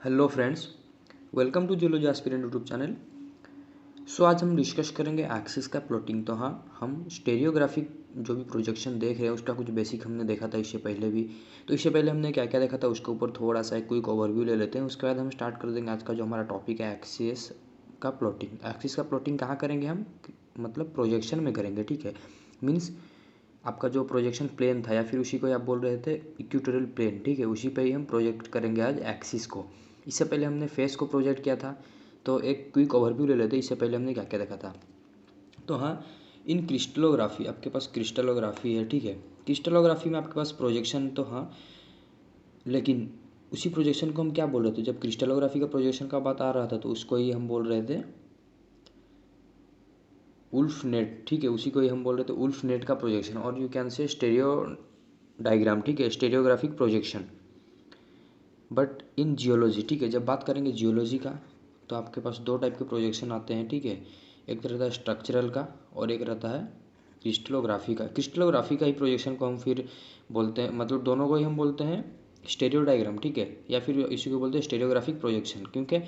Hello friends, welcome to geology aspirant YouTube channel. आज हम discuss करेंगे एक्सिस का प्लॉटिंग। तो हाँ, हम स्टेरियोग्राफिक जो भी प्रोजेक्शन देख रहे हैं उसका कुछ बेसिक हमने देखा था इससे पहले भी। तो इससे पहले हमने क्या क्या देखा था उसके ऊपर थोड़ा सा एक क्विक ओवरव्यू ले लेते हैं। उसके बाद हम स्टार्ट कर देंगे आज का जो हमारा टॉपिक है एक्सिस का प्लॉटिंग। एक्सिस का प्लॉटिंग कहाँ करेंगे हम, मतलब प्रोजेक्शन में करेंगे। ठीक है, मीन्स आपका जो प्रोजेक्शन प्लेन था या फिर उसी को आप बोल रहे थे इक्वेटोरियल प्लेन, ठीक है, उसी पे ही हम प्रोजेक्ट करेंगे आज एक्सिस को। इससे पहले हमने फेस को प्रोजेक्ट किया था, तो एक क्विक ओवरव्यू ले लेते हैं इससे पहले हमने क्या क्या देखा था। तो हाँ, इन क्रिस्टलोग्राफी आपके पास क्रिस्टलोग्राफी है, ठीक है। क्रिस्टलोग्राफी में आपके पास प्रोजेक्शन तो हाँ, लेकिन उसी प्रोजेक्शन को हम क्या बोल रहे थे, जब क्रिस्टलोग्राफी का प्रोजेक्शन का बात आ रहा था तो उसको ही हम बोल रहे थे उल्फ नेट, ठीक है, उसी को ही हम बोल रहे थे उल्फ नेट का प्रोजेक्शन, और यू कैन से स्टेरियो डायग्राम, ठीक है, stereographic projection. But in geology, ठीक है, जब बात करेंगे जियोलॉजी का तो आपके पास दो टाइप के प्रोजेक्शन आते हैं, ठीक है। एक तो रहता है स्ट्रक्चरल का और एक रहता है क्रिस्टलोग्राफी का। क्रिस्टलोग्राफी का ही प्रोजेक्शन को हम फिर बोलते हैं, मतलब दोनों को ही हम बोलते हैं स्टेरियो डायग्राम, ठीक है, या फिर इसी को बोलते हैं स्टेरियोग्राफिक प्रोजेक्शन। क्योंकि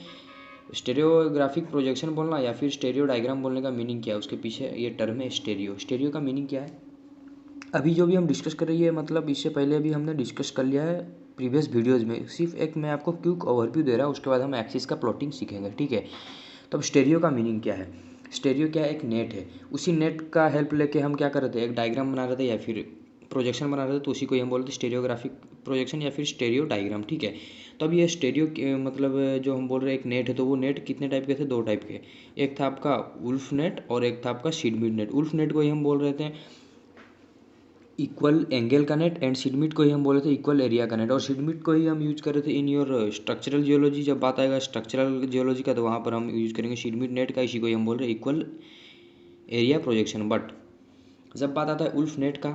स्टेरियोग्राफिक प्रोजेक्शन बोलना या फिर स्टेरियो डायग्राम बोलने का मीनिंग क्या है, उसके पीछे ये टर्म है स्टेरियो। स्टेरियो का मीनिंग क्या है, अभी जो भी हम डिस्कस कर रही है, मतलब इससे पहले भी हमने डिस्कस कर लिया है प्रीवियस वीडियोस में। सिर्फ एक मैं आपको क्विक ओवरव्यू दे रहा हूँ, उसके बाद हम एक्सिस का प्लॉटिंग सीखेंगे, ठीक है। तो अब स्टेरियो का मीनिंग क्या है, स्टेरियो क्या है, एक नेट है। उसी नेट का हेल्प लेके हम क्या कर रहे थे, एक डायग्राम बना रहे थे या फिर प्रोजेक्शन बना रहे थे, तो उसी को ही हम बोलते हैं स्टेरियोग्राफिक प्रोजेक्शन या फिर स्टेरियो डायग्राम, ठीक है। तो अब ये स्टेरियो मतलब जो हम बोल रहे हैं एक नेट है, तो वो नेट कितने टाइप के थे, दो टाइप के। एक था आपका उल्फ नेट और एक था आपका सीडमिड नेट। उल्फ नेट को ही हम बोल रहे थे इक्वल एंगल का नेट, एंड सीडमिट को ही हम बोले थे इक्वल एरिया का नेट। और सीडमिट को ही हम यूज कर रहे थे इन योर स्ट्रक्चरल जियोलॉजी। जब बात आएगा स्ट्रक्चरल जियोलॉजी का तो वहाँ पर हम यूज करेंगे सीडमिट नेट का, इसी को ही हम बोल रहे हैं इक्वल एरिया प्रोजेक्शन। बट जब बात आता है उल्फ नेट का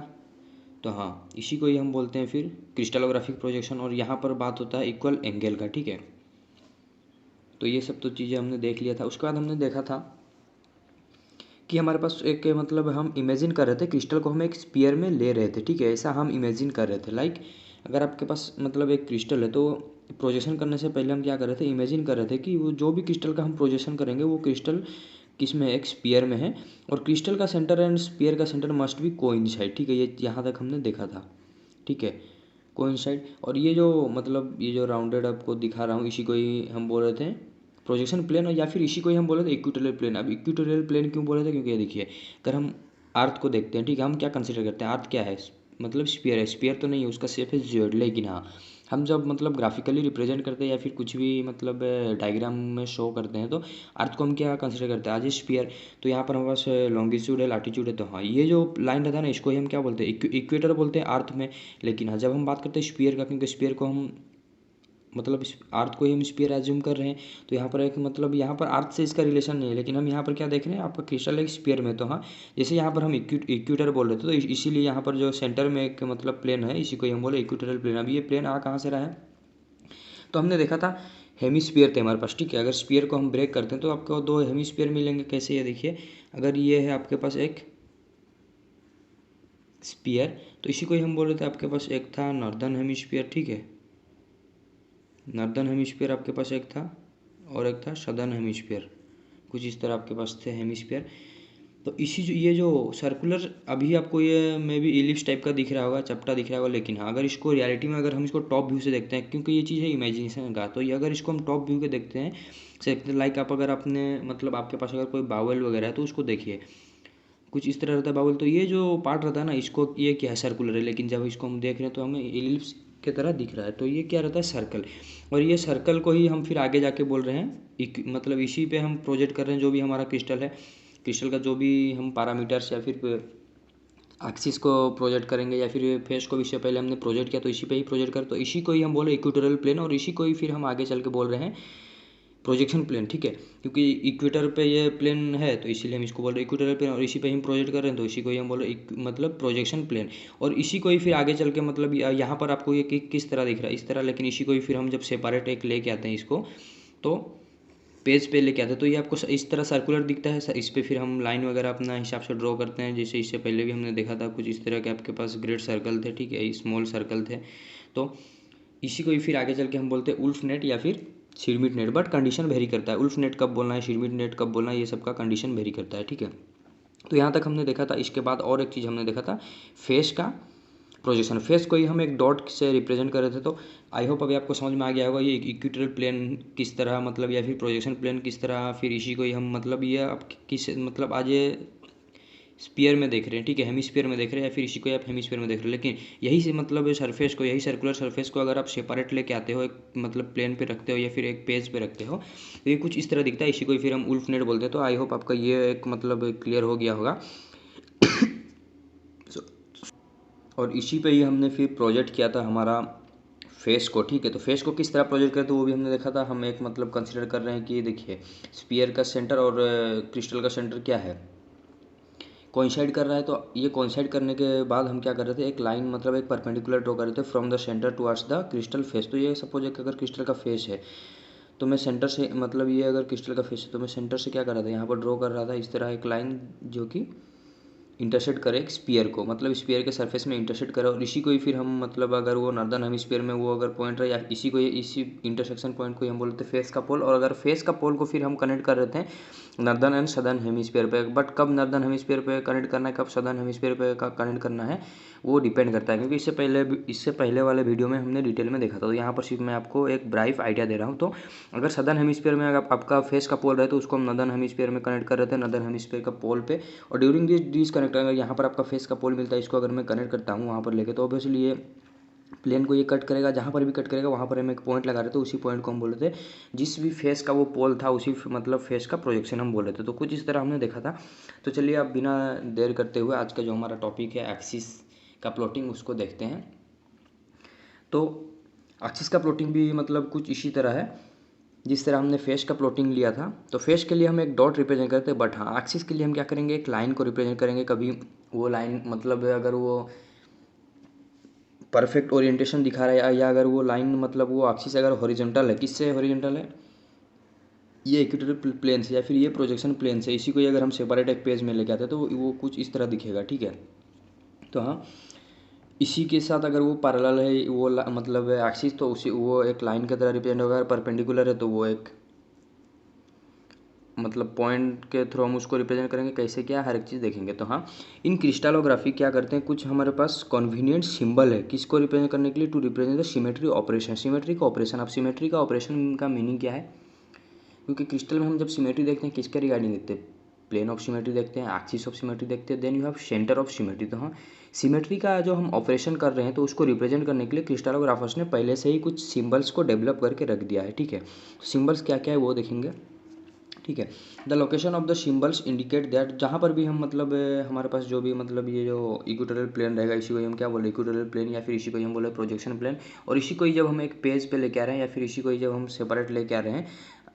तो हाँ, इसी को ही हम बोलते हैं फिर क्रिस्टलोग्राफिक प्रोजेक्शन, और यहाँ पर बात होता है इक्वल एंगल का, ठीक है। तो ये सब तो चीज़ें हमने देख लिया था। उसके बाद हमने देखा था कि हमारे पास एक मतलब हम इमेजिन कर रहे थे क्रिस्टल को हम एक स्पीयर में ले रहे थे, ठीक है, ऐसा हम इमेजिन कर रहे थे। लाइक अगर आपके पास मतलब एक क्रिस्टल है तो प्रोजेक्शन करने से पहले हम क्या कर रहे थे, इमेजिन कर रहे थे कि वो जो भी क्रिस्टल का हम प्रोजेक्शन करेंगे वो क्रिस्टल किस में, एक स्पीयर में है, और क्रिस्टल का सेंटर एंड स्पीयर का सेंटर मस्ट बी कोइंसाइड, ठीक है। ये यहाँ तक हमने देखा था, ठीक है, कोइंसाइड। और ये जो मतलब ये जो राउंडेड आपको दिखा रहा हूँ इसी को ही हम बोल रहे थे प्रोजेक्शन प्लेन, या फिर इसी को ही हम बोले थे इक्वेटोरियल प्लेन। अब इक्वेटोरियल प्लेन क्यों बोले थे, क्योंकि ये देखिए, अगर हम अर्थ को देखते हैं, ठीक है, हम क्या कंसिडर करते हैं, अर्थ क्या है, मतलब स्फीयर है। स्फीयर तो नहीं है, उसका शेप है जियोइड। लेकिन हाँ, हम जब मतलब ग्राफिकली रिप्रेजेंट करते हैं या फिर कुछ भी मतलब डायग्राम में शो करते हैं तो अर्थ को हम क्या कंसिडर करते हैं, आज स्फीयर। तो यहाँ पर हमारे पास लॉन्गिट्यूड है, लैटिट्यूड है, तो हाँ, ये जो लाइन रहता है ना इसको ही हम क्या बोलते हैं, इक्वेटर बोलते हैं अर्थ में। लेकिन हाँ, जब हम बात करते हैं स्फीयर का, क्योंकि स्फीयर को हम मतलब अर्थ को ही हम स्पीयर एज्यूम कर रहे हैं, तो यहाँ पर एक मतलब यहाँ पर अर्थ से इसका रिलेशन नहीं है। लेकिन हम यहाँ पर क्या देख रहे हैं, आपका क्रिस्टल एक स्पीयर में, तो हाँ, जैसे यहाँ पर हम इक्वेटर बोल रहे थे तो इसीलिए यहाँ पर जो सेंटर में एक मतलब प्लेन है इसी को ही हम बोले इक्वेटोरियल प्लेन। अब ये प्लेन आ कहाँ से रहा है, तो हमने देखा था हेमिस्फीयर थे हमारे पास, ठीक है। अगर स्पीयर को हम ब्रेक करते हैं तो आपको दो हेमिस्फीयर मिलेंगे। कैसे, ये देखिए, अगर ये है आपके पास एक स्पीयर तो इसी को ही हम बोल रहे थे आपके पास एक था नॉर्दर्न हेमिस्फीयर, ठीक है, नॉर्दर्न हेमिस्फीयर आपके पास एक था, और एक था सदर्न हेमिस्फीयर, कुछ इस तरह आपके पास थे हेमिस्फीयर। तो इसी जो ये जो सर्कुलर अभी आपको ये मे भी इलिप्स टाइप का दिख रहा होगा, चपटा दिख रहा होगा, लेकिन हाँ, अगर इसको रियलिटी में अगर हम इसको टॉप व्यू से देखते हैं, क्योंकि ये चीज़ है इमेजिनेशन का, तो ये अगर इसको हम टॉप व्यू के देखते हैं से लाइक आप अगर आपने मतलब आपके पास अगर कोई बावल वगैरह है तो उसको देखिए, कुछ इस तरह रहता है बाउल। तो ये जो पार्ट रहता है ना, इसको ये क्या है, सर्कुलर है, लेकिन जब इसको हम देख रहे हैं तो हमें इलिप्स की तरह दिख रहा है, तो ये क्या रहता है, सर्कल। और ये सर्कल को ही हम फिर आगे जाके बोल रहे हैं मतलब इसी पे हम प्रोजेक्ट कर रहे हैं जो भी हमारा क्रिस्टल है, क्रिस्टल का जो भी हम पैरामीटर्स या फिर एक्सिस को प्रोजेक्ट करेंगे या फिर फेस को भी इससे पहले हमने प्रोजेक्ट किया तो इसी पे ही प्रोजेक्ट कर, तो इसी को ही हम बोले इक्वेटोरियल प्लेन, और इसी को ही फिर हम आगे चल के बोल रहे हैं प्रोजेक्शन प्लेन, ठीक है। क्योंकि इक्वेटर पे ये प्लेन है तो इसीलिए हम इसको बोल रहे हैं इक्वेटोरियल प्लेन, और इसी पे हम प्रोजेक्ट कर रहे हैं तो इसी को ही हम बोल रहे हैं मतलब प्रोजेक्शन प्लेन। और इसी को ही फिर आगे चल के मतलब यहाँ पर आपको ये किस तरह दिख रहा है, इस तरह, लेकिन इसी को ही फिर हम जब सेपरेट एक लेके आते हैं इसको, तो पेज पे लेके आते हैं तो ये आपको इस तरह सर्कुलर दिखता है। इस पर फिर हम लाइन वगैरह अपना हिसाब से ड्रॉ करते हैं, जैसे इससे पहले भी हमने देखा था कुछ इस तरह के आपके पास ग्रेट सर्कल थे, ठीक है, स्मॉल सर्कल थे। तो इसी को ही फिर आगे चल के हम बोलते हैं उल्फ नेट या फिर शीडमिट नेट, बट कंडीशन वेरी करता है। उल्फ नेट कब बोलना है, शीडमिट नेट कब बोलना है, ये सबका कंडीशन वेरी करता है, ठीक है। तो यहाँ तक हमने देखा था। इसके बाद और एक चीज़ हमने देखा था, फेस का प्रोजेक्शन। फेस को ही हम एक डॉट से रिप्रेजेंट कर रहे थे। तो आई होप अभी आपको समझ में आ गया होगा ये इक्वेटोरियल प्लेन किस तरह मतलब, या फिर प्रोजेक्शन प्लेन किस तरह, फिर इसी को ही हम मतलब ये अब किस मतलब आज ये स्पीयर में देख रहे हैं, ठीक है, हेमिस्फीयर में देख रहे हैं, या फिर इसी को आप हेमिस्फीयर में देख रहे हैं। लेकिन यही से मतलब सरफेस को, यही सर्कुलर सरफेस को अगर आप सेपरेट लेके आते हो, एक मतलब प्लेन पे रखते हो या फिर एक पेज पे रखते हो, तो ये कुछ इस तरह दिखता है। इसी को ही फिर हम उल्फ नेट बोलते हैं। तो आई होप आपका ये एक मतलब क्लियर हो गया होगा। और इसी पे ही हमने फिर प्रोजेक्ट किया था हमारा फेस को, ठीक है। तो फेस को किस तरह प्रोजेक्ट करते वो भी हमने देखा था। हम एक मतलब कंसिडर कर रहे हैं कि देखिए स्पीयर का सेंटर और क्रिस्टल का सेंटर क्या है, कोइंसाइड कर रहा है। तो ये कोइंसाइड करने के बाद हम क्या कर रहे थे, एक लाइन मतलब एक परपेंडिकुलर ड्रॉ कर रहे थे from the centre towards the crystal face. तो ये सपोज एक अगर क्रिस्टल का फेस है, तो मैं सेंटर से मतलब ये अगर क्रिस्टल का फेस है, तो मैं सेंटर से क्या कर रहा था, यहाँ पर ड्रॉ कर रहा था इस तरह एक लाइन जो कि इंटरसेक्ट करे एक स्पीयर को, मतलब स्पीयर के सरफेस में इंटरसेक्ट करे। और इसी को ही फिर हम मतलब अगर वो नॉर्दर्न हेमिस्फीयर में वो अगर पॉइंट रहे, या इसी को इसी इंटरसेक्शन पॉइंट को हम बोलते हैं फेस का पोल। और अगर फेस का पोल को फिर हम कनेक्ट कर रहे थे नॉर्दर्न एंड सदर्न हेमिस्फीयर पे। बट कब नॉर्दर्न हेमिस्फीयर पे कनेक्ट करना है, कब सदर्न हेमिस्फीयर पे कनेक्ट करना है, वो डिपेंड करता है। क्योंकि इससे पहले वाले वीडियो में हमने डिटेल में देखा था। तो यहाँ पर सिर्फ मैं आपको एक ब्राइफ आइडिया दे रहा हूँ। तो अगर सदर्न हेमिस्फीयर में अगर आपका फेस का पोल रहे, तो उसको हम नॉर्दर्न हेमिस्फीयर में कनेक्ट कर रहे थे, नॉर्दर्न हेमिस्फीयर का पोल पे। और ड्यूरिंग दिस कनेक्ट अगर यहाँ पर आपका फेस का पोल मिलता है, इसको अगर मैं कनेक्ट करता हूँ वहाँ पर लेके, तो ऑब्वियसली ये प्लेन को ये कट करेगा। जहाँ पर भी कट करेगा वहाँ पर हम एक पॉइंट लगा रहे थे, उसी पॉइंट को हम बोल रहे थे जिस भी फेस का वो पोल था, उसी मतलब फेस का प्रोजेक्शन हम बोल रहे थे। तो कुछ इस तरह हमने देखा था। तो चलिए अब बिना देर करते हुए आज का जो हमारा टॉपिक है एक्सिस का प्लॉटिंग, उसको देखते हैं। तो एक्सिस का प्लॉटिंग भी मतलब कुछ इसी तरह है जिस तरह हमने फेस का प्लॉटिंग लिया था। तो फेस के लिए हम एक डॉट रिप्रेजेंट करते हैं, बट हाँ एक्सिस के लिए हम क्या करेंगे, एक लाइन को रिप्रेजेंट करेंगे। कभी वो लाइन मतलब अगर वो परफेक्ट ओरिएंटेशन दिखा रहा है, या अगर वो लाइन मतलब वो एक्सिस अगर हॉरिजॉन्टल है, किससे हॉरिजॉन्टल है, ये इक्वेटोरियल प्लेन से या फिर ये प्रोजेक्शन प्लेन से, इसी को ही अगर हम सेपरेट एक पेज में लेके आते हैं तो वो कुछ इस तरह दिखेगा, ठीक है। तो हाँ इसी के साथ अगर वो पैरेलल है वो मतलब एक्सिस, तो उसी वो एक लाइन की तरह रिप्रेजेंट होगा। अगर परपेंडिकुलर है तो वो एक मतलब पॉइंट के थ्रू हम उसको रिप्रेजेंट करेंगे। कैसे क्या हर एक चीज़ देखेंगे। तो हाँ इन क्रिस्टलोग्राफी क्या करते हैं, कुछ हमारे पास कन्वीनियंट सिंबल है किसको रिप्रेजेंट करने के लिए, to represent the symmetry operation. Symmetry का ऑपरेशन, अब सिमेट्री का ऑपरेशन का मीनिंग क्या है, क्योंकि क्रिस्टल में हम जब सिमेट्री देखते हैं किसके रिगार्डिंग देखते हैं, प्लेन ऑफ सिमेट्री देखते हैं, एक्सिस ऑफ सिमेट्री देखते हैं, then you have centre of symmetry. तो हाँ सिमेट्री का जो हम ऑपरेशन कर रहे हैं, तो उसको रिप्रेजेंट करने के लिए क्रिस्टलोग्राफर्स ने पहले से ही कुछ सिंबल्स को डेवलप करके रख दिया है, ठीक है। सिंबल्स क्या क्या है वो देखेंगे, ठीक है। The location of the symbols indicate that, जहाँ पर भी हम मतलब हमारे पास जो भी मतलब ये जो इक्वेटोरियल प्लेन रहेगा, इसी को हम क्या बोले इक्वेटोरियल प्लेन, या फिर इसी को हम बोले प्रोजेक्शन प्लेन। और इसी को ही जब हम एक पेज पे लेके आ रहे हैं, या फिर इसी को ही जब हम सेपरेट लेके आ रहे हैं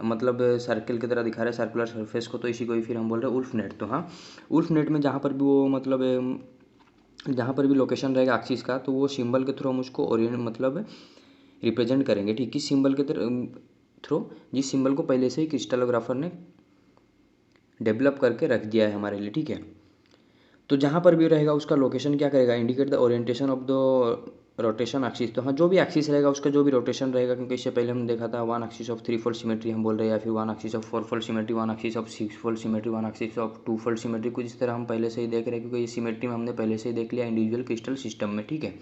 मतलब सर्कल की तरह दिखा रहे हैं सर्कुलर सरफेस को, तो इसी को ही फिर हम बोल रहे हैं उल्फ नेट। तो हाँ उल्फ नेट में जहाँ पर भी वो मतलब जहाँ पर भी लोकेशन रहेगा एक्सिस का, तो वो सिंबल के थ्रू हम उसको ओरिएंट मतलब रिप्रेजेंट करेंगे, ठीक। किस सिंबल के थ्रू, जिस सिंबल को पहले से ही क्रिस्टलोग्राफर ने डेवलप करके रख दिया है हमारे लिए, ठीक है। तो जहाँ पर भी रहेगा उसका लोकेशन क्या करेगा, indicate the orientation of the rotation axis. तो हाँ जो भी एक्सिस रहेगा उसका जो भी रोटेशन रहेगा, क्योंकि इससे पहले हमने देखा था one axis of 3 fold symmetry हम बोल रहे हैं, या फिर one axis of 4 fold symmetry, one axis of 6 fold symmetry, one axis of 2 fold symmetry, कुछ इस तरह हम पहले से ही देख रहे हैं, क्योंकि ये सिमेट्री में हमने पहले से ही देख लिया इंडिविजुअल क्रिस्टल सिस्टम में, ठीक है।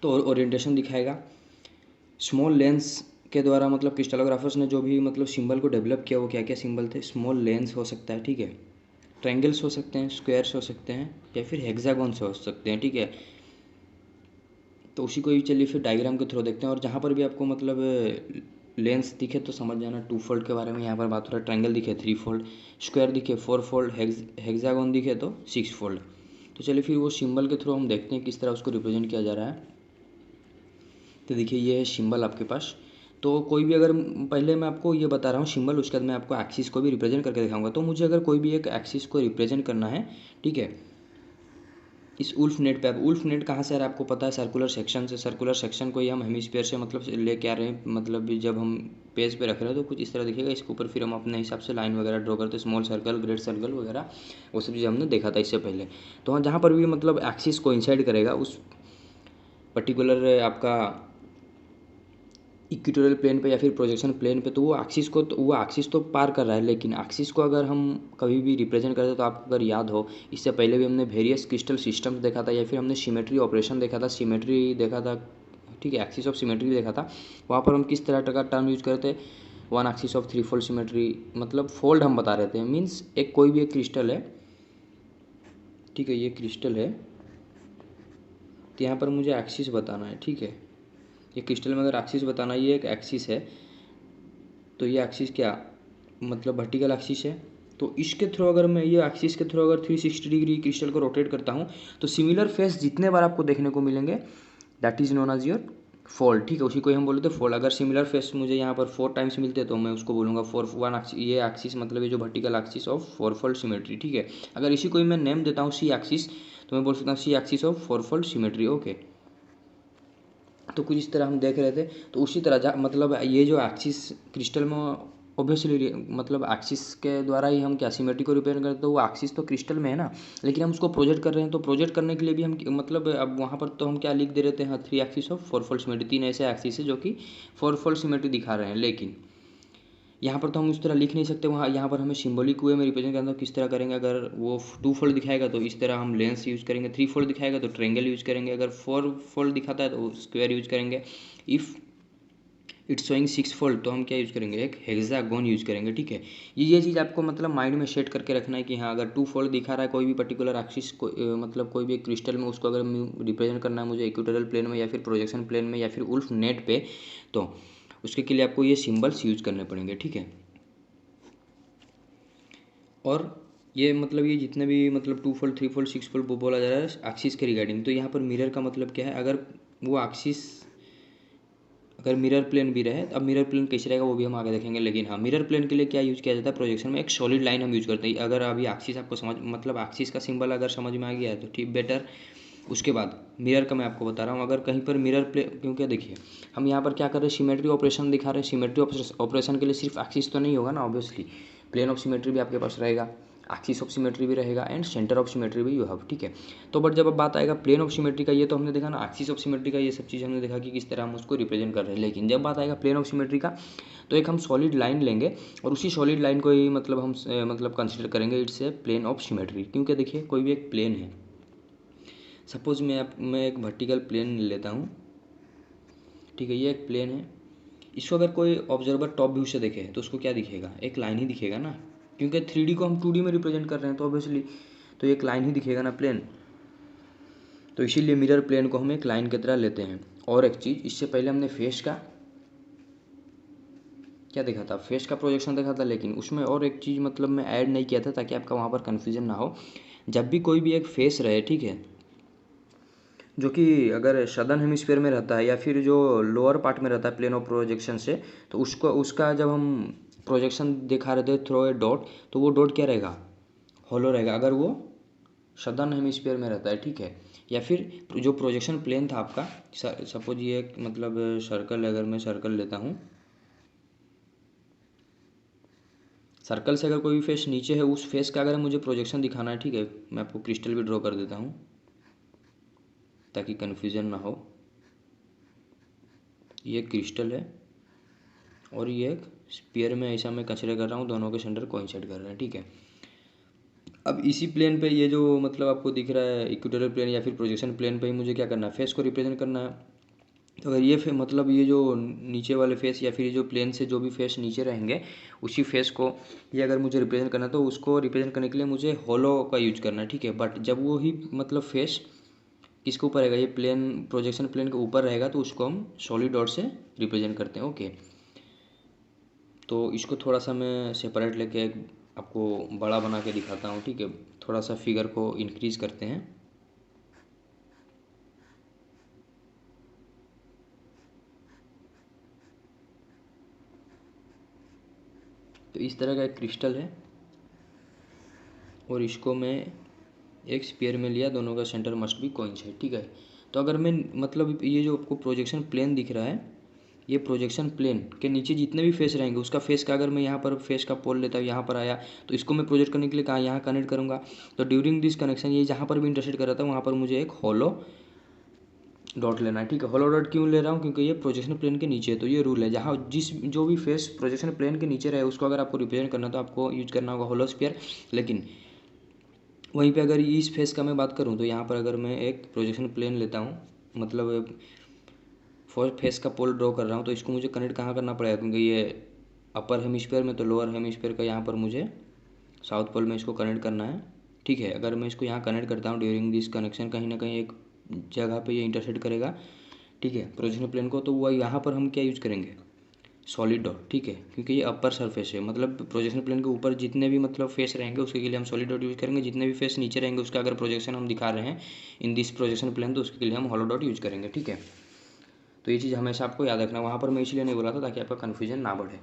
तो ओरिएंटेशन दिखाएगा। स्मॉल लेंस के द्वारा मतलब क्रिस्टलोग्राफर्स ने जो भी मतलब सिंबल को डेवलप किया, वो क्या क्या सिंबल थे, स्मॉल लेंस हो सकता है, ठीक है, ट्रायंगल्स हो सकते हैं, स्क्वायर्स हो सकते हैं, या फिर हेक्सागॉन्स हो सकते हैं, ठीक है। तो उसी को ही चलिए फिर डायग्राम के थ्रू देखते हैं। और जहाँ पर भी आपको मतलब लेंस दिखे तो समझ जाना 2 फोल्ड के बारे में यहाँ पर बात हो रहा है, ट्रायंगल दिखे 3 फोल्ड, स्क्वायर दिखे 4 फोल्ड, हेक्सागॉन दिखे तो 6 फोल्ड। तो चलिए फिर वो सिंबल के थ्रू हम देखते हैं किस तरह उसको रिप्रेजेंट किया जा रहा है। तो देखिए ये है सिंबल आपके पास। तो कोई भी अगर पहले मैं आपको ये बता रहा हूँ सिंबल, उसके बाद मैं आपको एक्सिस को भी रिप्रेजेंट करके दिखाऊंगा। तो मुझे अगर कोई भी एक एक्सिस को रिप्रेजेंट करना है, ठीक है, इस उल्फ नेट पे, अब उल्फ नेट कहाँ से आ रहा है आपको पता है, सर्कुलर सेक्शन से। सर्कुलर सेक्शन को ही हम हेमिस्फीयर से मतलब लेके आ रहे हैं, मतलब जब हम पेज पे रख रहे हैं तो कुछ इस तरह दिखेगा। इसके ऊपर फिर हम अपने हिसाब से लाइन वगैरह ड्रॉ करते हैं, स्मॉल सर्कल, ग्रेट सर्कल वगैरह, वो सब चीज़ हमने देखा था इससे पहले। तो हाँ जहाँ पर भी मतलब एक्सिस कोइंसाइड करेगा उस पर्टिकुलर आपका इक्वेटोरियल प्लेन पे या फिर प्रोजेक्शन प्लेन पे, तो वो एक्सिस तो पार कर रहा है, लेकिन एक्सिस को अगर हम कभी भी रिप्रेजेंट करते हैं तो आपको अगर याद हो, इससे पहले भी हमने वेरियस क्रिस्टल सिस्टम्स देखा था या फिर हमने सिमेट्री ऑपरेशन देखा था, सिमेट्री देखा था, ठीक है, एक्सिस ऑफ सिमेट्री भी देखा था। वहाँ पर हम किस तरह का टर्म यूज करते थे, one axis of three fold symmetry, मतलब फोल्ड हम बता रहे थे। मीन्स एक कोई भी एक क्रिस्टल है, ठीक है, ये क्रिस्टल है, तो यहाँ पर मुझे एक्सिस बताना है, ठीक है, ये क्रिस्टल में अगर एक्सिस बताना, ये एक एक्सिस है, तो ये एक्सिस क्या, मतलब वर्टिकल एक्सिस है। तो इसके थ्रू अगर मैं ये एक्सिस के थ्रू अगर 360 डिग्री क्रिस्टल को रोटेट करता हूँ, तो सिमिलर फेस जितने बार आपको देखने को मिलेंगे, that is known as your fold, ठीक है, उसी को हम बोलते हैं फोल्ड। अगर सिमिलर फेस मुझे यहाँ पर 4 टाइम्स मिलते हैं तो मैं उसको बोलूँगा ये एक्सिस, मतलब ये जो vertical axis of four fold symmetry, ठीक है। अगर इसी को मैं नेम देता हूँ सी एक्सिस, तो मैं बोल सकता हूँ C axis of four fold symmetry, okay. तो कुछ इस तरह हम देख रहे थे। तो उसी तरह मतलब ये जो एक्सिस क्रिस्टल में ऑब्वियसली, मतलब एक्सिस के द्वारा ही हम क्या सिमेट्री को रिप्रेजेंट करते हैं, तो वो एक्सिस तो क्रिस्टल में है ना, लेकिन हम उसको प्रोजेक्ट कर रहे हैं, तो प्रोजेक्ट करने के लिए भी हम मतलब अब वहाँ पर तो हम क्या लिख दे रहे थे, हाँ, 3 axis of four fold symmetry, 3 ऐसे एक्सिस है जो कि फोर फोल्ड सिमेट्री दिखा रहे हैं। लेकिन यहाँ पर तो हम उस तरह लिख नहीं सकते, वहाँ यहाँ पर हमें सिंबॉलिक वे में रिप्रेजेंट करना, तो किस तरह करेंगे, अगर वो 2 फोल्ड दिखाएगा तो इस तरह हम लेंस यूज़ करेंगे, 3 फोल्ड दिखाएगा तो ट्रेंगल यूज़ करेंगे, अगर 4 फोल्ड दिखाता है तो स्क्वायर यूज़ करेंगे, इफ़ इट्स शोइंग 6 फोल्ड तो हम क्या यूज़ करेंगे, एक हेक्सागोन यूज़ करेंगे, ठीक है। ये चीज़ आपको मतलब माइंड में सेट करके रखना है कि हाँ, अगर 2 फोल्ड दिखा रहा है कोई भी पर्टिकुलर एक्सिस को, मतलब कोई भी क्रिस्टल में, उसको अगर रिप्रेजेंट करना है मुझे इक्वेटोरियल प्लेन में या फिर प्रोजेक्शन प्लेन में या फिर उल्फ नेट पे, तो उसके लिए आपको ये सिम्बल्स यूज़ करने पड़ेंगे, ठीक है। और ये मतलब ये जितने भी मतलब 2 फोल्ड 3 फोल्ड 6 फोल्ड वो बोला जा रहा है एक्सिस के रिगार्डिंग। तो यहाँ पर मिरर का मतलब क्या है, अगर वो एक्सिस, अगर मिरर प्लेन भी रहे, अब मिरर प्लेन कैसे रहेगा वो भी हम आगे देखेंगे। लेकिन हाँ, मिरर प्लेन के लिए क्या यूज़ किया जाता है प्रोजेक्शन में, एक सॉलिड लाइन हम यूज़ करते हैं। अगर अभी एक्सिस आपको समझ, मतलब एक्सिस का सिंबल अगर समझ में आ गया है तो ठीक बेटर। उसके बाद मिरर का मैं आपको बता रहा हूँ, अगर कहीं पर मिरर प्ले, क्योंकि देखिए हम यहाँ पर क्या कर रहे हैं, सिमेट्री ऑपरेशन दिखा रहे हैं। सिमेट्री ऑपरेशन के लिए सिर्फ एक्सिस तो नहीं होगा ना, ऑब्वियसली प्लेन ऑफ सिमेट्री भी आपके पास रहेगा, एक्सिस ऑफ सिमेट्री भी रहेगा एंड सेंटर ऑफ सिमेट्री भी यू हैव, ठीक है। तो बट जब अब बात आएगा प्लेन ऑफ सिमेट्री का, ये तो हमने देखा ना, एक्सिस ऑफ सिमेट्री का, ये सब चीज़ हमने देखा कि किस तरह हम उसको रिप्रेजेंट कर रहे हैं। लेकिन जब बात आएगा प्लेन ऑफ सिमेट्री का, तो एक हम सॉलिड लाइन लेंगे और उसी सॉलिड लाइन को ही मतलब हम मतलब कंसिडर करेंगे it's a plane of symmetry. क्योंकि देखिए कोई भी एक प्लेन है, सपोज मैं एक वर्टिकल प्लेन लेता हूँ, ठीक है, ये एक प्लेन है। इसको अगर कोई ऑब्जर्वर टॉप व्यू से देखे तो उसको क्या दिखेगा, एक लाइन ही दिखेगा ना, क्योंकि 3D को हम 2D में रिप्रेजेंट कर रहे हैं, तो ऑब्वियसली तो एक लाइन ही दिखेगा ना प्लेन। तो इसीलिए मिरर प्लेन को हम एक लाइन की तरह लेते हैं। और एक चीज़, इससे पहले हमने फेस का क्या देखा था, फेस का प्रोजेक्शन देखा था, लेकिन उसमें और एक चीज़ मतलब मैं ऐड नहीं किया था ताकि आपका वहाँ पर कन्फ्यूजन ना हो। जब भी कोई भी एक फेस रहे, ठीक है, जो कि अगर सदर्न हेमिस्फीयर में रहता है या फिर जो लोअर पार्ट में रहता है प्लेन ऑफ प्रोजेक्शन से, तो उसका जब हम प्रोजेक्शन दिखा रहे थे थ्रो ए डॉट, तो वो डॉट क्या रहेगा, हॉलो रहेगा, अगर वो सदर्न हेमिस्फीयर में रहता है, ठीक है। या फिर जो प्रोजेक्शन प्लेन था आपका, सपोज ये एक मतलब सर्कल, अगर मैं सर्कल लेता हूँ, सर्कल से अगर कोई भी फेस नीचे है, उस फेस का अगर मुझे प्रोजेक्शन दिखाना है, ठीक है, मैं आपको क्रिस्टल भी ड्रॉ कर देता हूँ ताकि कन्फ्यूज़न ना हो। ये क्रिस्टल है और ये एक स्पीयर में ऐसा मैं कंसीडर कर रहा हूँ, दोनों के सेंटर कोइंसाइड कर रहे हैं, ठीक है। अब इसी प्लेन पे ये जो मतलब आपको दिख रहा है इक्वेटोरियल प्लेन या फिर प्रोजेक्शन प्लेन पे ही मुझे क्या करना है, फेस को रिप्रेजेंट करना है। तो अगर ये मतलब ये जो नीचे वाले फेस या फिर जो प्लेन से जो भी फेस नीचे रहेंगे, उसी फेस को ये अगर मुझे रिप्रेजेंट करना है, तो उसको रिप्रेजेंट करने के लिए मुझे होलो का यूज करना है, ठीक है। बट जब वो ही मतलब फेस किसके ऊपर रहेगा, ये प्लेन प्रोजेक्शन प्लेन के ऊपर रहेगा, तो उसको हम सॉलिड डॉट से रिप्रेजेंट करते हैं, ओके। तो इसको थोड़ा सा मैं सेपरेट लेके आपको बड़ा बना के दिखाता हूँ, ठीक है। थोड़ा सा फिगर को इंक्रीज करते हैं। तो इस तरह का एक क्रिस्टल है और इसको मैं एक स्फीयर में लिया, दोनों का सेंटर मस्ट बी कोइंसाइड, ठीक है। तो अगर मैं मतलब ये जो आपको प्रोजेक्शन प्लेन दिख रहा है, ये प्रोजेक्शन प्लेन के नीचे जितने भी फेस रहेंगे, उसका फेस का अगर मैं यहाँ पर फेस का पोल लेता हूँ, यहाँ पर आया, तो इसको मैं प्रोजेक्ट करने के लिए कहाँ यहाँ कनेक्ट करूँगा। तो ड्यूरिंग दिस कनेक्शन ये जहाँ पर भी इंटरसेक्ट कर रहा था, वहाँ पर मुझे एक हॉलो डॉट लेना है, ठीक है। होलो डॉट क्यों ले रहा हूँ, क्योंकि ये प्रोजेक्शन प्लेन के नीचे है, तो ये रूल है, जहाँ जो भी फेस प्रोजेक्शन प्लेन के नीचे रहे उसको अगर आपको रिप्रेजेंट करना है तो आपको यूज करना होगा होलो स्फीयर। लेकिन वहीं पे अगर इस फेस का मैं बात करूँ तो यहाँ पर अगर मैं एक प्रोजेक्शन प्लेन लेता हूँ, मतलब फर्स्ट फेस का पोल ड्रॉ कर रहा हूँ, तो इसको मुझे कनेक्ट कहाँ करना पड़ेगा, क्योंकि ये अपर हेमिस्फीयर में, तो लोअर हेमिस्फीयर का यहाँ पर मुझे साउथ पोल में इसको कनेक्ट करना है, ठीक है। अगर मैं इसको यहाँ कनेक्ट करता हूँ ड्यूरिंग दिस कनेक्शन, कहीं ना कहीं एक जगह पे ये इंटरसेक्ट करेगा, ठीक है, प्रोजेक्शन प्लेन को, तो वह यहाँ पर हम क्या यूज करेंगे, सॉलिड डॉट, ठीक है, क्योंकि ये अपर सरफेस है, मतलब प्रोजेक्शन प्लेन के ऊपर जितने भी मतलब फेस रहेंगे उसके लिए हम सॉलिड डॉट यूज करेंगे, जितने भी फेस नीचे रहेंगे उसका अगर प्रोजेक्शन हम दिखा रहे हैं इन दिस प्रोजेक्शन प्लेन तो उसके लिए हम हॉलो डॉट यूज करेंगे, ठीक है। तो ये चीज़ हमेशा आपको याद रखना, वहाँ पर मैं इसलिए नहीं बोला था ताकि आपका कन्फ्यूजन ना बढ़े।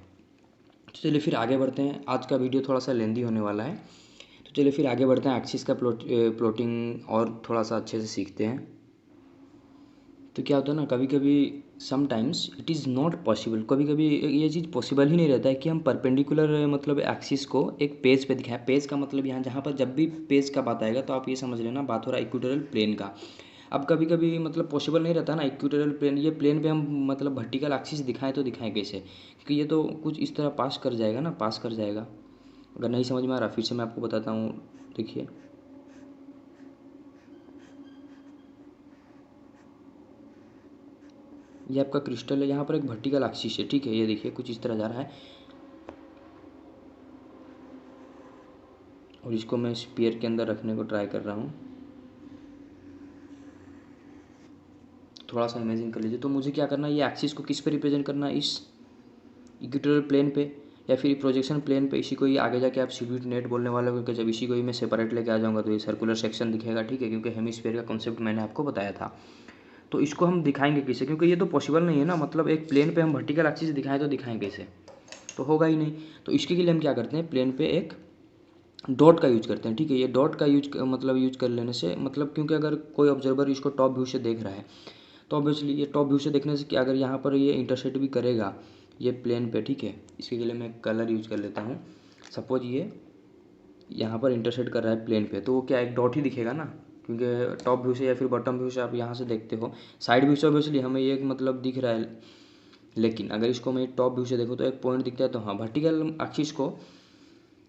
तो चलिए फिर आगे बढ़ते हैं, आज का वीडियो थोड़ा सा लेंदी होने वाला है, तो चलिए फिर आगे बढ़ते हैं, एक्सिस का प्लॉटिंग और थोड़ा सा अच्छे से सीखते हैं। तो क्या होता है ना, कभी कभी sometimes it is not possible, कभी कभी ये चीज़ पॉसिबल ही नहीं रहता है कि हम परपेंडिकुलर मतलब एक्सिस को एक पेज पे दिखाएं। पेज का मतलब यहाँ जहाँ पर जब भी पेज का बात आएगा तो आप ये समझ लेना बात हो रहा है इक्वेटोरियल प्लेन का। अब कभी कभी मतलब पॉसिबल नहीं रहता ना इक्वेटोरियल प्लेन, ये प्लेन पे हम मतलब वर्टिकल एक्सिस दिखाएं तो दिखाएं कैसे, क्योंकि ये तो कुछ इस तरह पास कर जाएगा ना, पास कर जाएगा। अगर नहीं समझ में आ रहा फिर से मैं आपको बताता हूँ, देखिए ये आपका क्रिस्टल है, यहाँ पर एक वर्टिकल एक्सिस है, ठीक है, ये देखिए कुछ इस तरह जा रहा है, और इसको मैं स्फीयर के अंदर रखने को ट्राई कर रहा हूँ। थोड़ा सा इमेजिन कर लीजिए, तो मुझे क्या करना है, ये एक्सिस को किस पे रिप्रेजेंट करना है, इस इक्वेटोरियल प्लेन पे या फिर प्रोजेक्शन प्लेन पे। इसी को ही आगे जाके आप सिल्यूट नेट बोलने वाले हो, क्योंकि जब इसी को ही मैं सेपरेट लेके आ जाऊँगा तो ये सर्कुलर सेक्शन दिखेगा, ठीक है, क्योंकि हेमिस्फीयर का कॉन्सेप्ट मैंने आपको बताया था। तो इसको हम दिखाएंगे कैसे, क्योंकि ये तो पॉसिबल नहीं है ना, मतलब एक प्लेन पे हम वर्टिकल एक्सिस दिखाएं तो दिखाएं कैसे, तो होगा ही नहीं। तो इसके लिए हम क्या करते हैं, प्लेन पे एक डॉट का यूज करते हैं, ठीक है। ये डॉट का यूज मतलब यूज कर लेने से मतलब, क्योंकि अगर कोई ऑब्जर्वर इसको टॉप व्यू से देख रहा है तो ऑब्वियसली ये टॉप व्यू से देखने से कि अगर यहाँ पर ये इंटरसेक्ट भी करेगा ये प्लेन पे, ठीक है, इसके लिए मैं कलर यूज कर लेता हूँ। सपोज ये यहाँ पर इंटरसेक्ट कर रहा है प्लेन पे, तो वो क्या एक डॉट ही दिखेगा ना, क्योंकि टॉप व्यू से या फिर बॉटम व्यू से आप यहाँ से देखते हो, साइड व्यू से ऑब्वियसली हमें ये मतलब दिख रहा है, लेकिन अगर इसको मैं टॉप व्यू से देखूँ तो एक पॉइंट दिखता है, तो हाँ वर्टिकल एक्सिस को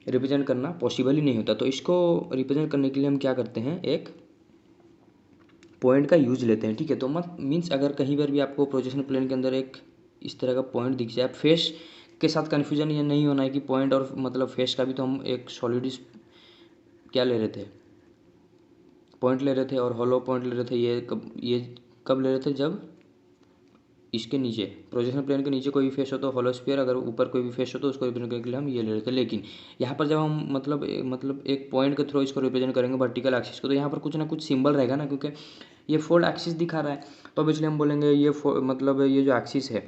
रिप्रेजेंट करना पॉसिबल ही नहीं होता। तो इसको रिप्रेजेंट करने के लिए हम क्या करते हैं, एक पॉइंट का यूज लेते हैं, ठीक है। तो मत मीन्स अगर कहीं पर भी आपको प्रोजेक्शन प्लेन के अंदर एक इस तरह का पॉइंट दिख जाए, फेस के साथ कन्फ्यूजन ये नहीं होना है कि पॉइंट और मतलब फेस का भी, तो हम एक सॉलिड क्या ले रहे थे, पॉइंट ले रहे थे और हॉलो पॉइंट ले रहे थे, ये कब ले रहे थे, जब इसके नीचे प्रोजेक्शन प्लेन के नीचे कोई भी फेस हो तो हॉलो स्फीयर, अगर ऊपर कोई भी फेस हो तो उसको रिप्रेजेंट करने के लिए हम ये ले रहे थे। लेकिन यहाँ पर जब हम मतलब एक पॉइंट के थ्रू इसको रिप्रेजेंट करेंगे वर्टिकल एक्सिस को, तो यहाँ पर कुछ ना कुछ सिंबल रहेगा ना, क्योंकि ये फोल्ड एक्सिस दिखा रहा है, तो अब इसलिए हम बोलेंगे ये मतलब ये जो एक्सिस है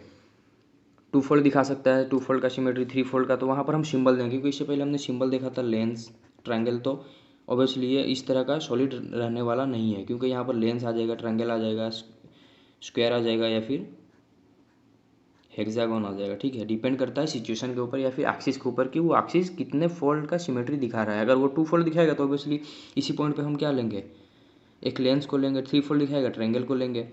टू फोल्ड दिखा सकता है, टू फोल्ड का सिमेट्री, थ्री फोल्ड का, तो वहाँ पर हम सिंबल देंगे, क्योंकि इससे पहले हमने सिंबल देखा था लेंस ट्रायंगल, तो ऑब्वियसली ये इस तरह का सॉलिड रहने वाला नहीं है, क्योंकि यहाँ पर लेंस आ जाएगा, ट्रायंगल आ जाएगा, स्क्वायर आ जाएगा या फिर हेक्सागोन आ जाएगा, ठीक है। डिपेंड करता है सिचुएशन के ऊपर या फिर एक्सिस के ऊपर कि वो एक्सिस कितने फोल्ड का सिमेट्री दिखा रहा है। अगर वो टू फोल्ड दिखाएगा तो ऑब्वियसली इसी पॉइंट पे हम क्या लेंगे, एक लेंस को लेंगे, थ्री फोल्ड दिखाएगा ट्रायंगल को लेंगे।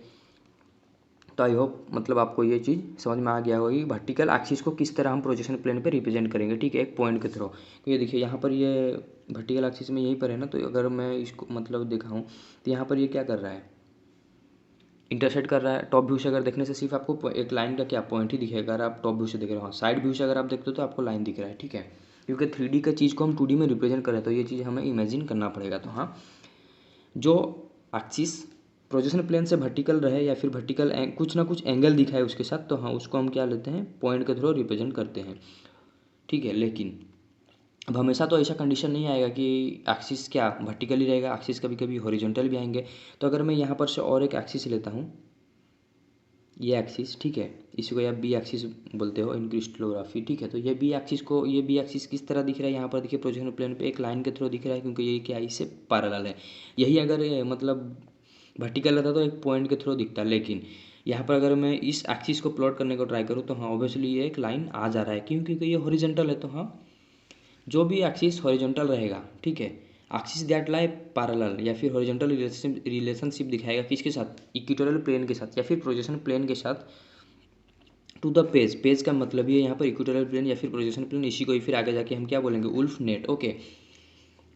तो आई होप मतलब आपको ये चीज़ समझ में आ गया होगा कि वर्टिकल एक्सिस को किस तरह हम प्रोजेक्शन प्लेन पे रिप्रेजेंट करेंगे, ठीक है, एक पॉइंट के थ्रू। तो ये देखिए यहाँ पर ये वर्टिकल एक्सिस में यहीं पर है ना, तो अगर मैं इसको मतलब दिखाऊँ तो यहाँ पर ये क्या कर रहा है, इंटरसेक्ट कर रहा है। टॉप व्यू से अगर देखने से सिर्फ आपको एक लाइन का क्या पॉइंट ही दिखेगा, अगर आप टॉप व्यू से देख रहे हो। साइड व्यू से अगर आप देखते हो तो आपको लाइन दिख रहा है, ठीक है, क्योंकि 3D का चीज़ को हम 2D में रिप्रेजेंट कर रहे हैं, तो ये चीज़ हमें इमेजिन करना पड़ेगा। तो हाँ, जो एक्सिस प्रोजेक्शन प्लेन से वर्टिकल रहे या फिर वर्टिकल कुछ ना कुछ एंगल दिखाए उसके साथ, तो हाँ उसको हम क्या लेते हैं, पॉइंट के थ्रू रिप्रेजेंट करते हैं, ठीक है। लेकिन अब हमेशा तो ऐसा कंडीशन नहीं आएगा कि एक्सिस क्या वर्टिकल ही रहेगा, एक्सिस कभी कभी हॉरिजॉन्टल भी आएंगे। तो अगर मैं यहाँ पर से और एक एक्सिस लेता हूँ, ये एक्सिस, ठीक है, इसी को आप बी एक्सिस बोलते हो इन क्रिस्टलोग्राफी, ठीक है। तो ये बी एक्सिस को, ये बी एक्सिस किस तरह दिख रहा है, यहाँ पर देखिए प्रोजेक्शन प्लेन पे एक लाइन के थ्रू दिख रहा है, क्योंकि ये क्या इससे पैरेलल है। यही अगर मतलब वर्टिकल रहता तो एक पॉइंट के थ्रू दिखता, लेकिन यहाँ पर अगर मैं इस एक्सिस को प्लॉट करने को ट्राई करूँ तो हाँ ऑब्वियसली ये एक लाइन आ जा रहा है, क्यों, क्योंकि ये हॉरिजॉन्टल है। तो हाँ जो भी एक्सिस हॉरिजॉन्टल रहेगा, ठीक है, एक्सिस दैट लाई पैरेलल या फिर हॉरिजॉन्टल रिलेशनशिप दिखाएगा किसके साथ, इक्वेटोरियल प्लेन के साथ या फिर प्रोजेक्शन प्लेन के साथ टू द पेज। पेज का मतलब ये यहाँ पर इक्वेटोरियल प्लेन या फिर प्रोजेक्शन प्लेन, इसी को ही फिर आगे जाके हम क्या बोलेंगे, Wulff net. Okay,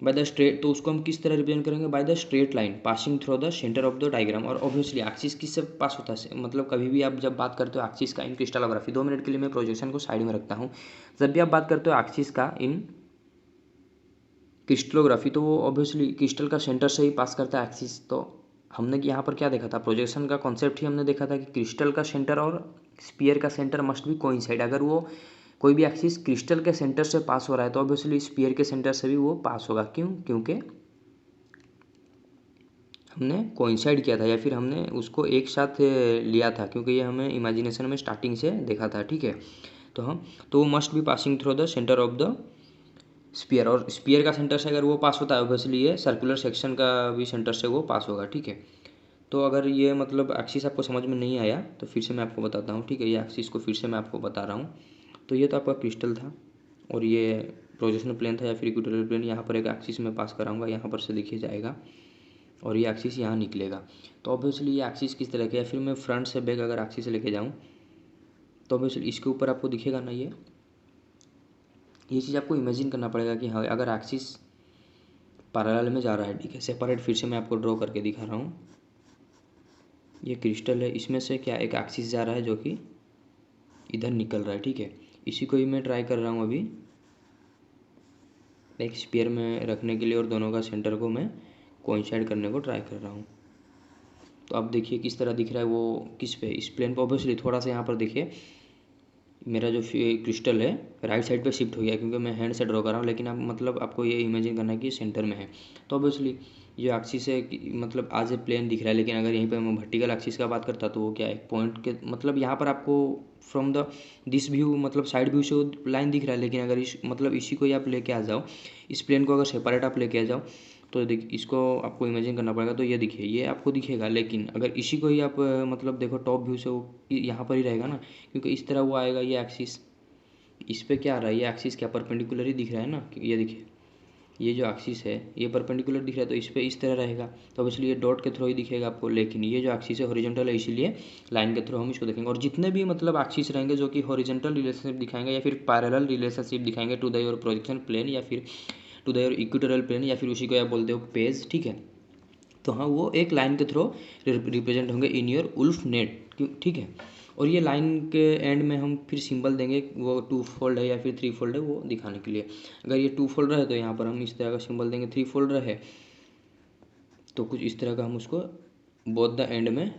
by the straight, तो उसको हम किस तरह रिप्रेजेंट करेंगे, by the straight line passing through the centre of the diagram. और ऑब्वियसली एक्सिस किससे पास होता है, मतलब कभी भी आप जब बात करते हो एक्सिस का इन क्रिस्टलोग्राफी, 2 मिनट के लिए मैं प्रोजेक्शन को साइड में रखता हूँ, जब भी आप बात करते हो एक्सिस का इन क्रिस्टलोग्राफी, तो वो ऑब्वियसली क्रिस्टल का सेंटर से ही पास करता है एक्सिस। तो हमने यहाँ पर क्या देखा था, प्रोजेक्शन का कॉन्सेप्ट ही हमने देखा था कि क्रिस्टल का सेंटर और स्पीयर का सेंटर मस्ट भी कोइंसाइड। अगर वो कोई भी एक्सिस क्रिस्टल के सेंटर से पास हो रहा है तो ऑब्वियसली स्पीयर के सेंटर से भी वो पास होगा। क्यों, क्योंकि हमने कोइंसाइड किया था या फिर हमने उसको एक साथ लिया था, क्योंकि ये हमें इमेजिनेशन में स्टार्टिंग से देखा था। ठीक है, तो वो must be passing through the centre of the sphere, और स्पीयर का सेंटर से अगर वो पास होता है ऑब्वियसली ये सर्कुलर सेक्शन का भी सेंटर से वो पास होगा। ठीक है, तो अगर ये मतलब एक्सिस आपको समझ में नहीं आया तो फिर से मैं आपको बताता हूँ। ठीक है, ये एक्सिस को फिर से मैं आपको बता रहा हूँ। तो ये तो आपका क्रिस्टल था और ये प्रोजेक्शन प्लेन था या फिर इक्वेटोरियल प्लेन। यहाँ पर एक एक्सिस में पास कराऊंगा, यहाँ पर से देखिए जाएगा और ये एक्सिस यहाँ निकलेगा। तो ऑब्वियसली ये एक्सिस किस तरह का है, फिर मैं फ्रंट से बैक अगर एक्सिस लेके जाऊँ तो ऑब्वियसली इसके ऊपर आपको दिखेगा ना, ये चीज़ आपको इमेजिन करना पड़ेगा कि हाँ अगर एक्सिस पैरेलल में जा रहा है। ठीक है, सेपरेट फिर से मैं आपको ड्रॉ करके दिखा रहा हूँ। ये क्रिस्टल है, इसमें से क्या एक एक्सिस जा रहा है जो कि इधर निकल रहा है। ठीक है, इसी को ही मैं ट्राई कर रहा हूँ अभी एक स्पीयर में रखने के लिए और दोनों का सेंटर को मैं कोइंसाइड करने को ट्राई कर रहा हूँ। तो अब देखिए किस तरह दिख रहा है वो किस पे, इस प्लेन पे। ऑब्वियसली थोड़ा सा यहाँ पर देखिए मेरा जो क्रिस्टल है राइट साइड पे शिफ्ट हो गया क्योंकि मैं हैंड से ड्रॉ कर रहा हूँ, लेकिन आप मतलब आपको ये इमेजिन करना है कि सेंटर में है। तो ऑब्वियसली ये एक्सिस है मतलब आज ए प्लेन दिख रहा है, लेकिन अगर यहीं पे मैं वर्टिकल एक्सिस का बात करता तो वो क्या है, पॉइंट के मतलब यहाँ पर आपको फ्रॉम द दिस व्यू मतलब साइड व्यू से वो लाइन दिख रहा है, लेकिन अगर इस मतलब इसी को ही आप लेके आ जाओ, इस प्लेन को अगर सेपरेट आप लेके आ जाओ तो देख इसको आपको इमेजिन करना पड़ेगा। तो ये देखिए ये आपको दिखेगा, लेकिन अगर इसी को ही आप मतलब देखो टॉप व्यू से वो यहाँ पर ही रहेगा ना, क्योंकि इस तरह वो आएगा। ये एक्सिस इस पे क्या आ रहा है, ये एक्सिस क्या परपेंडिकुलर ही दिख रहा है ना, ये देखिए ये जो एक्सिस है ये परपेंडिकुलर दिख रहा है तो इस पे इस तरह रहेगा। तो अब इसलिए डॉट के थ्रू ही दिखेगा आपको, लेकिन ये जो एक्सिस है हॉरिजॉन्टल है इसीलिए लाइन के थ्रू हम इसको देखेंगे। और जितने भी मतलब एक्सिस रहेंगे जो कि हॉरिजॉन्टल रिलेशनशिप दिखाएंगे या फिर पैरेलल रिलेशनशिप दिखाएंगे to the your projection plane या फिर to the your equatorial plane या फिर उसी को आप बोलते हो पेज। ठीक है, तो हाँ वो एक लाइन के थ्रू रिप्रेजेंट होंगे इन योर उल्फ नेट। ठीक है, और ये लाइन के एंड में हम फिर सिंबल देंगे, वो 2 फोल्ड है या फिर 3 फोल्ड है वो दिखाने के लिए। अगर ये 2 फोल्ड रहे तो यहाँ पर हम इस तरह का सिंबल देंगे, 3 फोल्ड रहे तो कुछ इस तरह का हम उसको बोथ द एंड में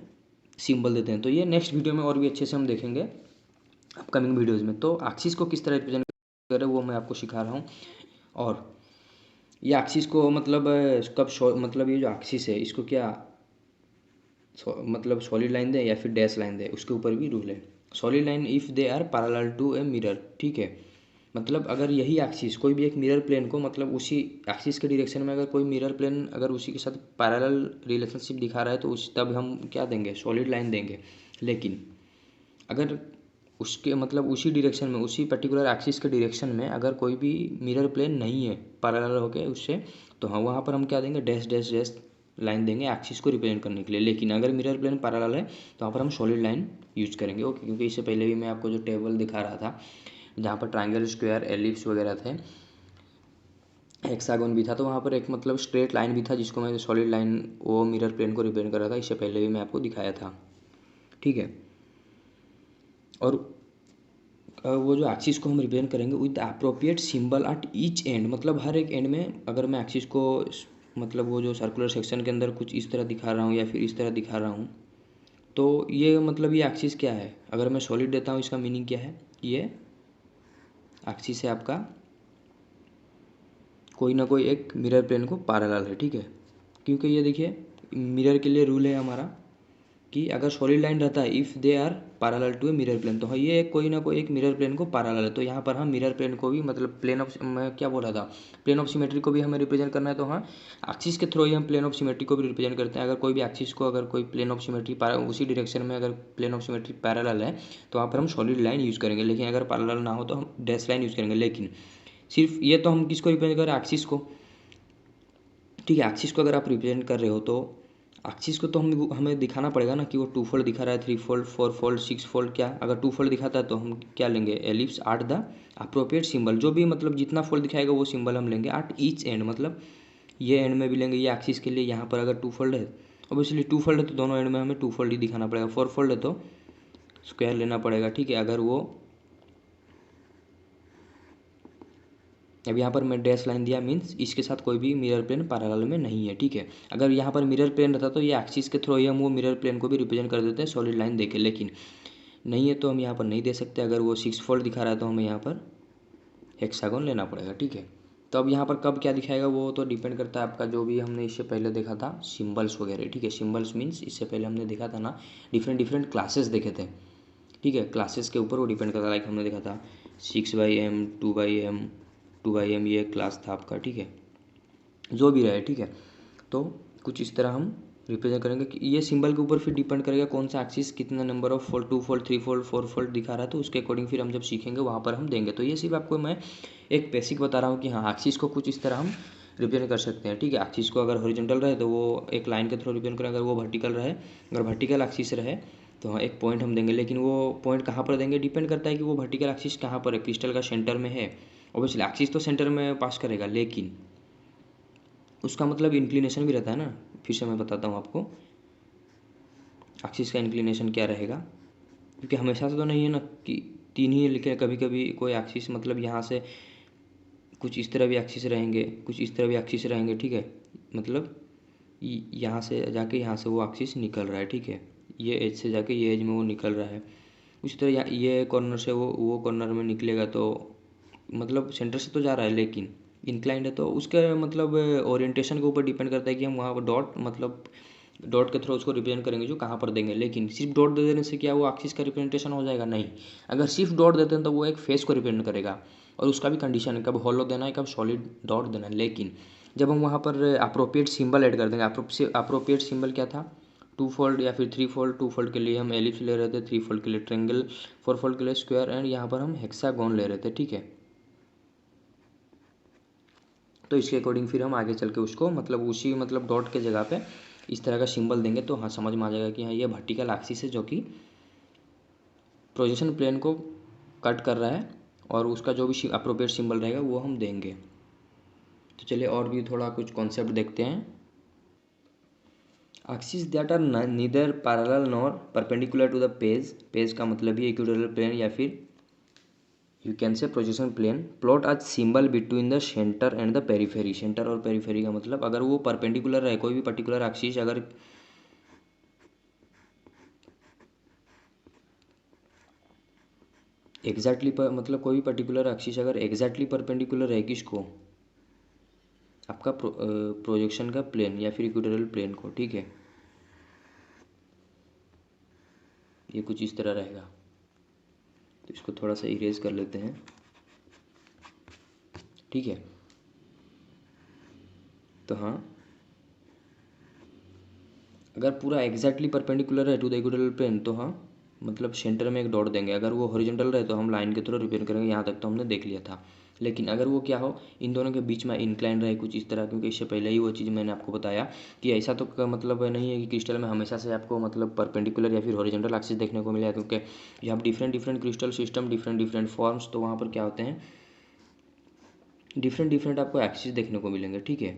सिंबल देते हैं। तो ये नेक्स्ट वीडियो में और भी अच्छे से हम देखेंगे अपकमिंग वीडियोज़ में। तो एक्सिस को किस तरह रिप्रेजेंट करें वो मैं आपको सिखा रहा हूँ। और ये एक्सिस को मतलब कब मतलब ये जो एक्सिस है इसको क्या मतलब सॉलिड लाइन दे या फिर डैश लाइन दे, उसके ऊपर भी रूल है। Solid line if they are parallel to a mirror. ठीक है, मतलब अगर यही एक्सिस कोई भी एक मिरर प्लेन को मतलब उसी एक्सिस के डायरेक्शन में अगर कोई मिरर प्लेन अगर उसी के साथ पैरेलल रिलेशनशिप दिखा रहा है तो उस तब हम क्या देंगे, सॉलिड लाइन देंगे। लेकिन अगर उसके मतलब उसी डायरेक्शन में उसी पर्टिकुलर एक्सिस के डायरेक्शन में अगर कोई भी मिरर प्लेन नहीं है पैरेलल होके उससे, तो हाँ वहाँ पर हम क्या देंगे, डैश डैश डैश लाइन देंगे एक्सिस को रिप्रेजेंट करने के लिए। लेकिन अगर मिरर प्लेन पैरेलल है तो वहाँ पर हम सॉलिड लाइन यूज करेंगे। ओके, क्योंकि इससे पहले भी मैं आपको जो टेबल दिखा रहा था जहाँ पर ट्रायंगल, स्क्वायर, एलिप्स वगैरह थे, हेक्सागोन भी था, तो वहाँ पर एक मतलब स्ट्रेट लाइन भी था जिसको मैं सॉलिड लाइन वो मिरर प्लेन को रिप्रेजेंट कर रहा था। इससे पहले भी मैं आपको दिखाया था। ठीक है, और वो जो एक्सिस को हम रिप्रेजेंट करेंगे with the appropriate symbol at each and, मतलब हर एक एंड में अगर मैं एक्सिस को मतलब वो जो सर्कुलर सेक्शन के अंदर कुछ इस तरह दिखा रहा हूँ या फिर इस तरह दिखा रहा हूँ, तो ये मतलब ये एक्सिस क्या है, अगर मैं सॉलिड देता हूँ इसका मीनिंग क्या है, ये एक्सिस है आपका कोई ना कोई एक मिरर प्लेन को पैरेलल है। ठीक है, क्योंकि ये देखिए मिरर के लिए रूल है हमारा कि अगर सॉलिड लाइन रहता है if they are parallel to a mirror plane, तो हाँ ये कोई ना कोई एक मिरर प्लेन को पैरेलल है। तो यहाँ पर हम मिरर प्लेन को भी मतलब प्लेन ऑफ मैं क्या बोल रहा था प्लेन ऑफ सिमेट्री को भी हमें रिप्रेजेंट करना है, तो हाँ एक्सिस के थ्रू ही हम प्लेन ऑफ सिमेट्री को भी रिप्रेजेंट करते हैं। अगर कोई भी एक्सिस को अगर कोई प्लेन ऑफ सिमेट्री उसी डायरेक्शन में अगर प्लेन ऑफ सिमेट्री पैरेलल है तो वहाँ पर हम सॉलिड लाइन यूज़ करेंगे, लेकिन अगर पैरेलल ना हो तो हम डैश लाइन यूज़ करेंगे। लेकिन सिर्फ ये तो हम किसको रिप्रेजेंट करें, एक्सिस को। ठीक है। एक्सिस को अगर आप रिप्रेजेंट कर रहे हो तो एक्सिस को तो हमें दिखाना पड़ेगा ना कि वो 2 फोल्ड दिखा रहा है, 3 फोल्ड, 4 फोल्ड, 6 फोल्ड। क्या अगर 2 फोल्ड दिखाता है तो हम क्या लेंगे, ellipse at the appropriate symbol. जो भी मतलब जितना फोल्ड दिखाएगा वो सिंबल हम लेंगे एट ईच एंड, मतलब ये एंड में भी लेंगे। ये एक्सिस के लिए यहाँ पर अगर 2 फोल्ड है, ऑब्वियसली 2 फोल्ड है तो दोनों एंड में हमें 2 फोल्ड ही दिखाना पड़ेगा। 4 फोल्ड है तो स्क्वायर लेना पड़ेगा। ठीक है। अगर वो अब यहाँ पर मैं डैश लाइन दिया मीन्स इसके साथ कोई भी मिरर प्लेन पैरेलल में नहीं है। ठीक है। अगर यहाँ पर मिरर प्लेन रहता तो ये एक्सिस के थ्रू ही हम वो मिरर प्लेन को भी रिप्रेजेंट कर देते हैं सॉलिड लाइन देके, लेकिन नहीं है तो हम यहाँ पर नहीं दे सकते। अगर वो 6 फोल्ड दिखा रहा है तो हमें यहाँ पर हेक्सागोन लेना पड़ेगा। ठीक है। तो अब यहाँ पर कब क्या दिखाएगा वो तो डिपेंड करता है आपका जो भी हमने इससे पहले देखा था सिम्बल्स वगैरह। ठीक है। सिम्बल्स मीन्स इससे पहले हमने देखा था ना, डिफरेंट डिफरेंट क्लासेस देखे थे। ठीक है। क्लासेस के ऊपर वो डिपेंड करता है। लाइक हमने देखा था 6/m, 2/m, 2/m ये क्लास था आपका। ठीक है। जो भी रहे। ठीक है। तो कुछ इस तरह हम रिप्रेजेंट करेंगे कि ये सिंबल के ऊपर फिर डिपेंड करेगा कौन सा एक्सिस कितना number of fold, 2 fold, 3 fold, 4 fold दिखा रहा है, तो उसके अकॉर्डिंग फिर हम जब सीखेंगे वहाँ पर हम देंगे। तो ये सिर्फ आपको मैं एक बेसिक बता रहा हूँ कि हाँ एक्सिस को कुछ इस तरह हम रिप्रेजेंट कर सकते हैं। ठीक है। एक्सिस को अगर हॉरिजॉन्टल रहे तो वो एक लाइन के थ्रू रिप्रेजेंट करें, अगर वो वर्टिकल रहे, अगर वर्टिकल एक्सिस रहे तो हाँ एक पॉइंट हम देंगे। लेकिन वो पॉइंट कहाँ पर देंगे डिपेंड करता है कि वो वर्टिकल एक्सिस कहाँ पर है। क्रिस्टल का सेंटर में है, ऑब्वियसली एक्सिस तो सेंटर में पास करेगा, लेकिन उसका मतलब इंक्लिनेशन भी रहता है ना। फिर से मैं बताता हूँ आपको एक्सिस का इंक्लिनेशन क्या रहेगा, क्योंकि हमेशा से तो नहीं है ना कि 3 ही लिखे। कभी कभी कोई एक्सिस मतलब यहाँ से कुछ इस तरह भी एक्सिस रहेंगे, कुछ इस तरह भी एक्सिस रहेंगे। ठीक है। मतलब यहाँ से जाके यहाँ से वो एक्सिस निकल रहा है। ठीक है। ये एज से जाके ये एज में वो निकल रहा है। उसी तरह ये कॉर्नर से वो कॉर्नर में निकलेगा तो मतलब सेंटर से तो जा रहा है लेकिन इंक्लाइंड है, तो उसके मतलब ओरिएंटेशन के ऊपर डिपेंड करता है कि हम वहाँ पर डॉट मतलब डॉट के थ्रू उसको रिप्रेजेंट करेंगे जो कहाँ पर देंगे। लेकिन सिर्फ डॉट दे देने से क्या वो एक्सिस का रिप्रेजेंटेशन हो जाएगा, नहीं। अगर सिर्फ डॉट देते हैं तो वो एक फेस को रिप्रेजेंट करेगा और उसका भी कंडीशन है कब हॉलो देना है कब सॉलिड डॉट देना है। लेकिन जब हम वहाँ पर अप्रोप्रिएट सिंबल ऐड कर देंगे, अप्रोप्रिएट सिंबल क्या था, 2 फोल्ड या फिर 3 फोल्ड। 2 फोल्ड के लिए हम एलिप्स ले रहे थे, 3 फोल्ड के लिए ट्रेंगल, 4 फोल्ड के लिए स्क्वायर, एंड यहाँ पर हम हेक्सागोन ले रहे थे। ठीक है। तो इसके अकॉर्डिंग फिर हम आगे चल के उसको मतलब उसी मतलब डॉट के जगह पे इस तरह का सिंबल देंगे तो हाँ समझ में आ जाएगा कि हाँ ये वर्टिकल एक्सिस है जो कि प्रोजेक्शन प्लेन को कट कर रहा है, और उसका जो भी अप्रोप्रिएट सिंबल रहेगा वो हम देंगे। तो चलिए और भी थोड़ा कुछ कॉन्सेप्ट देखते हैं। Axis that are neither parallel nor perpendicular to the page, page का मतलब ही इक्विटोरियल प्लेन या फिर you can say projection plane, plot as symbol between the centre and the periphery. Centre और पेरीफेरी का मतलब अगर वो परपेंडिकुलर है, कोई भी पर्टिकुलर एक्सिस अगर एग्जैक्टली पर मतलब कोई भी पर्टिकुलर एक्सिस अगर एग्जैक्टली परपेंडिकुलर है किसको, आपका प्रोजेक्शन का प्लेन या फिर इक्वेटोरियल प्लेन को। ठीक है। ये कुछ इस तरह रहेगा। तो इसको थोड़ा सा इरेज कर लेते हैं। ठीक है। तो हाँ अगर पूरा एग्जैक्टली परपेंडिकुलर है टू द इक्वेटोरियल प्लेन तो हाँ मतलब सेंटर में एक डॉट देंगे। अगर वो हॉरिजॉन्टल रहे तो हम लाइन के थ्रू रिप्रेजेंट करेंगे। यहाँ तक तो हमने देख लिया था। लेकिन अगर वो क्या हो इन दोनों के बीच में इंक्लाइन रहे कुछ इस तरह, क्योंकि इससे पहले ही वो चीज़ मैंने आपको बताया कि ऐसा तो मतलब नहीं है कि क्रिस्टल में हमेशा से आपको मतलब परपेंडिकुलर या फिर हॉरिजॉन्टल एक्सिस देखने को मिलेगा, क्योंकि यहाँ different different crystal system, different different forms, तो वहाँ पर क्या होते हैं डिफरेंट डिफरेंट आपको एक्सिस देखने को मिलेंगे। ठीक है।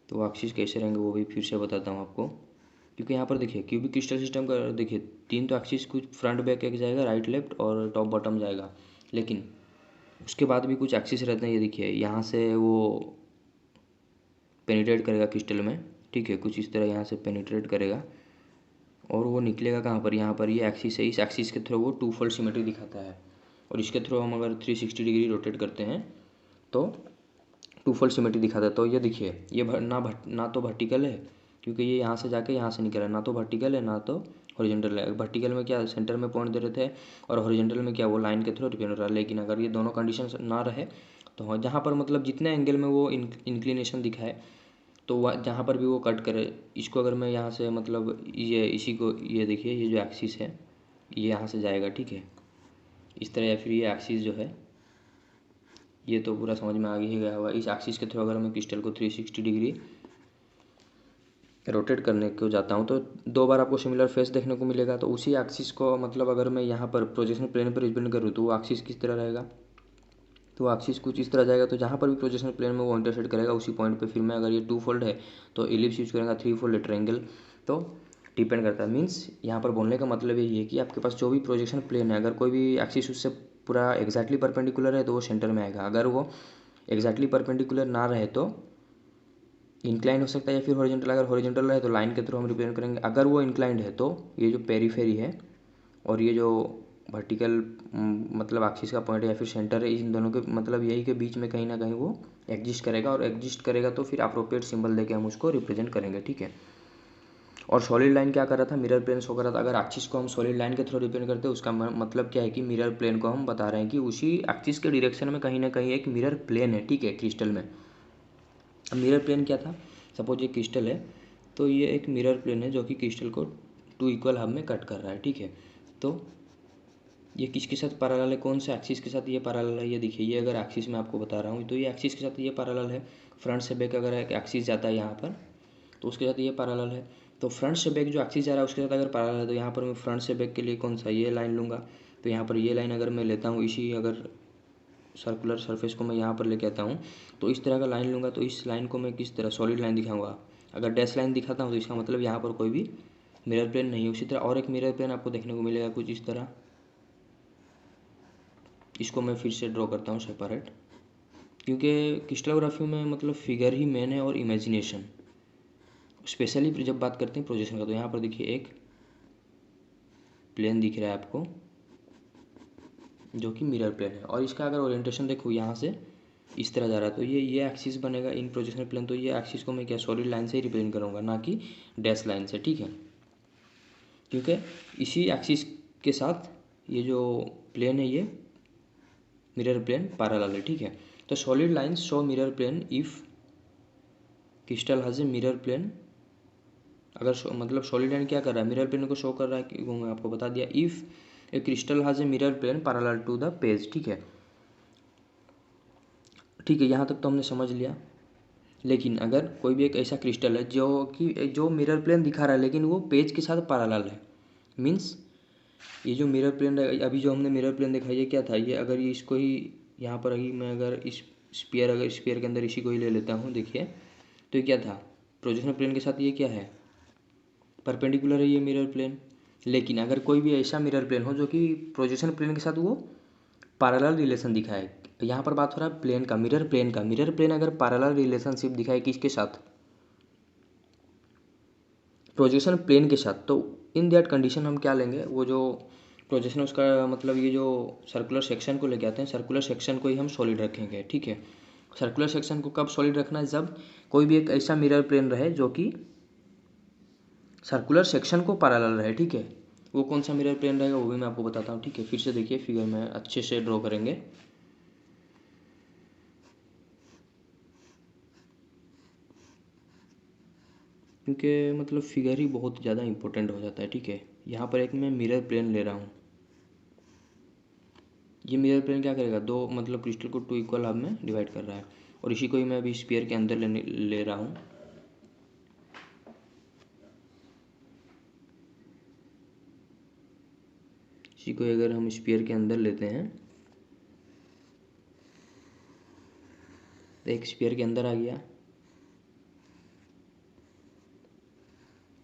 तो वो एक्सिस कैसे रहेंगे वो भी फिर से बताता हूँ आपको, क्योंकि यहाँ पर देखिए क्यूबिक क्रिस्टल सिस्टम का देखिए 3 तो एक्सिस कुछ फ्रंट बैक एक जाएगा, राइट लेफ्ट और टॉप बॉटम जाएगा। लेकिन उसके बाद भी कुछ एक्सिस रहते हैं। ये देखिए यहाँ से वो पेनिट्रेट करेगा क्रिस्टल में। ठीक है। कुछ इस तरह यहाँ से पेनिट्रेट करेगा और वो निकलेगा कहाँ पर, यहाँ पर ये एक्सिस है। इस एक्सिस के थ्रू वो 2 फोल्ड सिमेट्री दिखाता है, और इसके थ्रू हम अगर 360 डिग्री रोटेट करते हैं तो 2 फोल्ड सिमेट्री दिखाता है। तो ये देखिए ये ना तो वर्टिकल है, क्योंकि ये यहाँ से जाके यहाँ से निकल रहा है, ना तो वर्टिकल है ना तो हॉरिजॉन्टल है। वर्टिकल में क्या सेंटर में पॉइंट दे रहे थे, और हॉरिजॉन्टल में क्या वो लाइन के थ्रू रिप्रेजेंट हो रहा है। लेकिन अगर ये दोनों कंडीशन ना रहे तो हाँ जहाँ पर मतलब जितने एंगल में वो इंक्लिनेशन दिखाए तो वह जहाँ पर भी वो कट करे। इसको अगर मैं यहाँ से मतलब ये इसी को ये देखिए ये जो एक्सिस है ये यहाँ से जाएगा। ठीक है। इस तरह, या फिर ये एक्सिस जो है ये तो पूरा समझ में आ ही गया होगा। इस एक्सिस के थ्रू अगर मैं क्रिस्टल को 360 डिग्री रोटेट करने को जाता हूँ तो 2 बार आपको सिमिलर फेस देखने को मिलेगा। तो उसी एक्सिस को मतलब अगर मैं यहाँ पर प्रोजेक्शन प्लेन पर रिप्रेजेंट करूँ तो वो एक्सिस किस तरह रहेगा, तो एक्सिस कुछ इस तरह जाएगा। तो जहाँ पर भी प्रोजेक्शन प्लेन में वो इंटरसेक्ट करेगा उसी पॉइंट पे फिर मैं अगर ये 2 फोल्ड है तो इलिप्स यूज करेंगे, 3 फोल्ड ट्रायंगल, तो डिपेंड करता है। मीन्स यहाँ पर बोलने का मतलब यही है कि आपके पास जो भी प्रोजेक्शन प्लेन है अगर कोई भी एक्सिस उससे पूरा एग्जैक्टली परपेंडिकुलर है तो वो सेंटर में आएगा। अगर वो एग्जैक्टली परपेंडिकुलर ना रहे तो इंक्लाइन हो सकता है या फिर हॉरिजॉन्टल। अगर हॉरिजॉन्टल रहे तो लाइन के थ्रू हम रिप्रेजेंट करेंगे। अगर वो इंक्लाइंड है तो ये जो पेरीफेरी है और ये जो वर्टिकल मतलब एक्सिस का पॉइंट है या फिर सेंटर है, इन दोनों के मतलब यही के बीच में कहीं ना कहीं वो एग्जिस्ट करेगा, और एग्जिस्ट करेगा तो फिर अप्रोप्रिएट सिंबल देके हम उसको रिप्रेजेंट करेंगे, ठीक है। और सॉलिड लाइन क्या कर रहा था, मिरर प्लेन शो कर रहा था। अगर एक्सिस को हम सॉलिड लाइन के थ्रू रिप्रेजेंट करते हैं उसका मतलब क्या है कि मिरर प्लेन को हम बता रहे हैं कि उसी एक्सिस के डायरेक्शन में कहीं ना कहीं एक मिरर प्लेन है, ठीक है, क्रिस्टल में। अब मिरर प्लेन क्या था, सपोज ये क्रिस्टल है तो ये एक मिरर प्लेन है जो कि क्रिस्टल को 2 इक्वल हाफ में कट कर रहा है, ठीक है। तो ये किसके साथ पैरेलल है, कौन सा एक्सिस के साथ ये पैरेलल है, ये देखिए। ये अगर एक्सिस मैं आपको बता रहा हूँ तो ये एक्सिस के साथ ये पैरेलल है। फ्रंट से बैक अगर एक एक्सिस जाता है यहाँ पर तो उसके साथ ये पैरेलल है। तो फ्रंट से बैक जो एक्सिस जा रहा है उसके साथ अगर पैरेलल है तो यहाँ पर मैं फ्रंट से बैक के लिए कौन सा ये लाइन लूँगा। तो यहाँ पर ये लाइन अगर मैं लेता हूँ, इसी अगर सर्कुलर सरफेस को मैं यहाँ पर लेके आता हूँ तो इस तरह का लाइन लूँगा। तो इस लाइन को मैं किस तरह सॉलिड लाइन दिखाऊंगा। अगर डैश लाइन दिखाता हूँ तो इसका मतलब यहाँ पर कोई भी मिरर प्लेन नहीं है। उसी तरह और एक मिरर प्लेन आपको देखने को मिलेगा कुछ इस तरह। इसको मैं फिर से ड्रॉ करता हूँ सेपरेट, क्योंकि क्रिस्टलोग्राफी में मतलब फिगर ही मेन है और इमेजिनेशन, स्पेशली जब बात करते हैं प्रोजेक्शन का। तो यहाँ पर देखिए एक प्लेन दिख रहा है आपको जो कि मिरर प्लेन है, और इसका अगर ओरिएंटेशन देखो यहाँ से इस तरह जा रहा है तो ये एक्सिस बनेगा इन प्रोजेक्शन प्लेन। तो ये एक्सिस को मैं क्या सॉलिड लाइन से ही रिप्रेजेंट करूँगा, ना कि डैश लाइन से, ठीक है। क्योंकि इसी एक्सिस के साथ ये जो प्लेन है ये मिरर प्लेन पैरेलल है, ठीक है। तो solid lines show mirror plane if crystal has a mirror plane. अगर मतलब सॉलिड लाइन क्या कर रहा है, मिरर प्लेन को शो कर रहा है कि वो मैं आपको बता दिया। If a crystal has a mirror plane parallel to the page, ठीक है। ठीक है, यहाँ तक तो हमने समझ लिया। लेकिन अगर कोई भी एक ऐसा क्रिस्टल है जो मिरर प्लेन दिखा रहा है लेकिन वो पेज के साथ पैरेलल है, मीन्स ये जो मिरर प्लेन अभी जो हमने मिरर प्लेन देखा ये क्या था, ये अगर ये इसको ही यहाँ पर अभी मैं अगर इस स्फीयर के अंदर इसी को ही ले लेता हूँ, देखिए तो ये क्या था, प्रोजेक्शन प्लेन के साथ ये क्या है, परपेंडिकुलर है ये मिरर प्लेन। लेकिन अगर कोई भी ऐसा मिरर प्लेन हो जो कि प्रोजेक्शन प्लेन के साथ वो पैरेलल रिलेशन दिखाए, यहाँ पर बात हो रहा है प्लेन का, मिरर प्लेन का। मिरर प्लेन अगर पैरेलल रिलेशनशिप दिखाए किसके साथ, प्रोजेक्शन प्लेन के साथ, तो इन दैट कंडीशन हम क्या लेंगे, वो जो प्रोजेक्शन उसका मतलब ये जो सर्कुलर सेक्शन को लेके आते हैं, सर्कुलर सेक्शन को ही हम सॉलिड रखेंगे, ठीक है। सर्कुलर सेक्शन को कब सॉलिड रखना है, जब कोई भी एक ऐसा मिरर प्लेन रहे जो कि सर्कुलर सेक्शन को पैरेलल रहे, ठीक है। वो कौन सा मिरर प्लेन रहेगा वो भी मैं आपको बताता हूँ, ठीक है। फिर से देखिए फिगर में अच्छे से ड्रॉ करेंगे। क्योंकि मतलब फिगर ही बहुत ज़्यादा इंपॉर्टेंट हो जाता है, ठीक है। यहाँ पर एक मैं मिरर प्लेन ले रहा हूँ। ये मिरर प्लेन क्या करेगा, दो मतलब क्रिस्टल को 2 इक्वल हाफ में डिवाइड कर रहा है, और इसी को ही मैं अभी स्फीयर के अंदर ले रहा हूँ। इसी को अगर हम स्फीयर के अंदर लेते हैं तो एक स्फीयर के अंदर आ गया,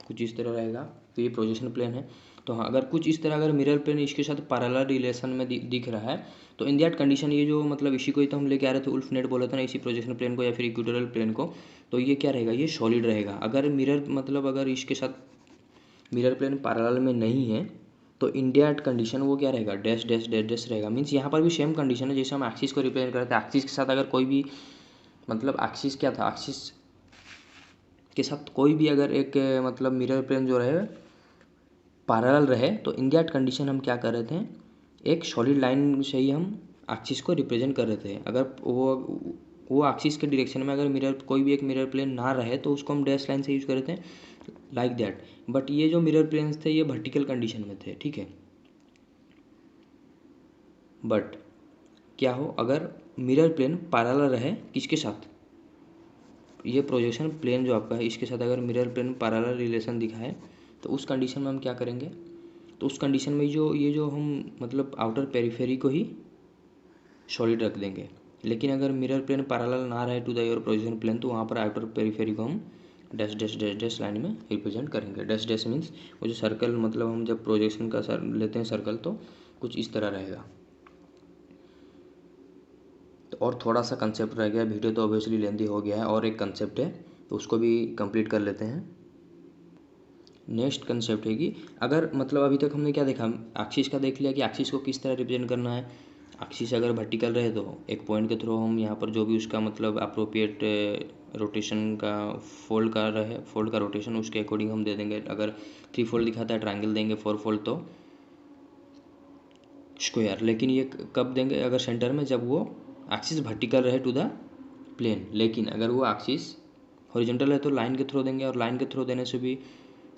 कुछ इस तरह रहेगा। तो ये प्रोजेक्शन प्लेन है। तो हाँ, अगर कुछ इस तरह अगर मिरर प्लेन इसके साथ पैरेलल रिलेशन में दिख रहा है तो इन दैट कंडीशन ये जो मतलब इसी को ही तो हम लेके आ रहे थे, उल्फ नेट बोला था ना, इसी प्रोजेक्शन प्लेन को या फिर इक्वेटोरियल प्लेन को। तो ये क्या रहेगा, ये सॉलिड रहेगा। अगर मिरर मतलब अगर इसके साथ मिरर प्लेन पैरेलल में नहीं है तो इन दैट कंडीशन वो क्या रहेगा, डैश डैश डैश डैश रहेगा। मीन्स यहाँ पर भी सेम कंडीशन है जैसे हम एक्सिस को रिप्रेजेंट करते हैं। एक्सिस के साथ अगर कोई भी मतलब एक्सिस क्या था, एक्सिस के साथ कोई भी अगर एक मतलब मिरर प्लेन जो रहे पैरेलल रहे तो इन दैट कंडीशन हम क्या कर रहे थे, एक सॉलिड लाइन से ही हम एक्सिस को रिप्रेजेंट कर रहे थे। अगर वो एक्सिस के डायरेक्शन में अगर मिरर कोई भी एक मिरर प्लेन ना रहे तो उसको हम डैश लाइन से यूज कर रहे थे, लाइक दैट। बट ये जो मिरर प्लेन्स थे ये वर्टिकल कंडीशन में थे, ठीक है। बट क्या हो, अगर मिरर प्लेन पैरेलल रहे किसके साथ, ये प्रोजेक्शन प्लेन जो आपका है इसके साथ अगर मिरर प्लेन पैरेलल रिलेशन दिखाए तो उस कंडीशन में हम क्या करेंगे, तो उस कंडीशन में जो हम मतलब आउटर पेरिफेरी को ही सॉलिड रख देंगे। लेकिन अगर मिरर प्लेन पैरेलल ना रहे to the your projection plane तो वहाँ पर आउटर पेरिफेरी को हम dash dash dash dash line में रिप्रेजेंट करेंगे। डैश डैश मीन्स वो जो सर्कल, मतलब हम जब प्रोजेक्शन का लेते हैं सर्कल तो कुछ इस तरह रहेगा। तो और थोड़ा सा कंसेप्ट रह गया, वीडियो तो ऑब्वियसली लेंदी हो गया है, और एक कंसेप्ट है तो उसको भी कंप्लीट कर लेते हैं। नेक्स्ट कंसेप्ट है कि अगर मतलब अभी तक हमने क्या देखा, एक्सिस का देख लिया कि एक्सिस को किस तरह रिप्रेजेंट करना है। एक्सिस अगर वर्टिकल रहे तो एक पॉइंट के थ्रू हम यहाँ पर जो भी उसका मतलब अप्रोप्रिएट रोटेशन का फोल्ड का रोटेशन उसके अकॉर्डिंग हम दे देंगे। अगर 3 फोल्ड दिखाता है ट्रायंगल देंगे, 4 फोल्ड तो स्क्वायर। लेकिन ये कब देंगे, अगर सेंटर में जब वो एक्सिस वर्टिकल रहे टू द प्लेन। लेकिन अगर वो एक्सिस हॉरिजॉन्टल है तो लाइन के थ्रू देंगे, और लाइन के थ्रू देने से भी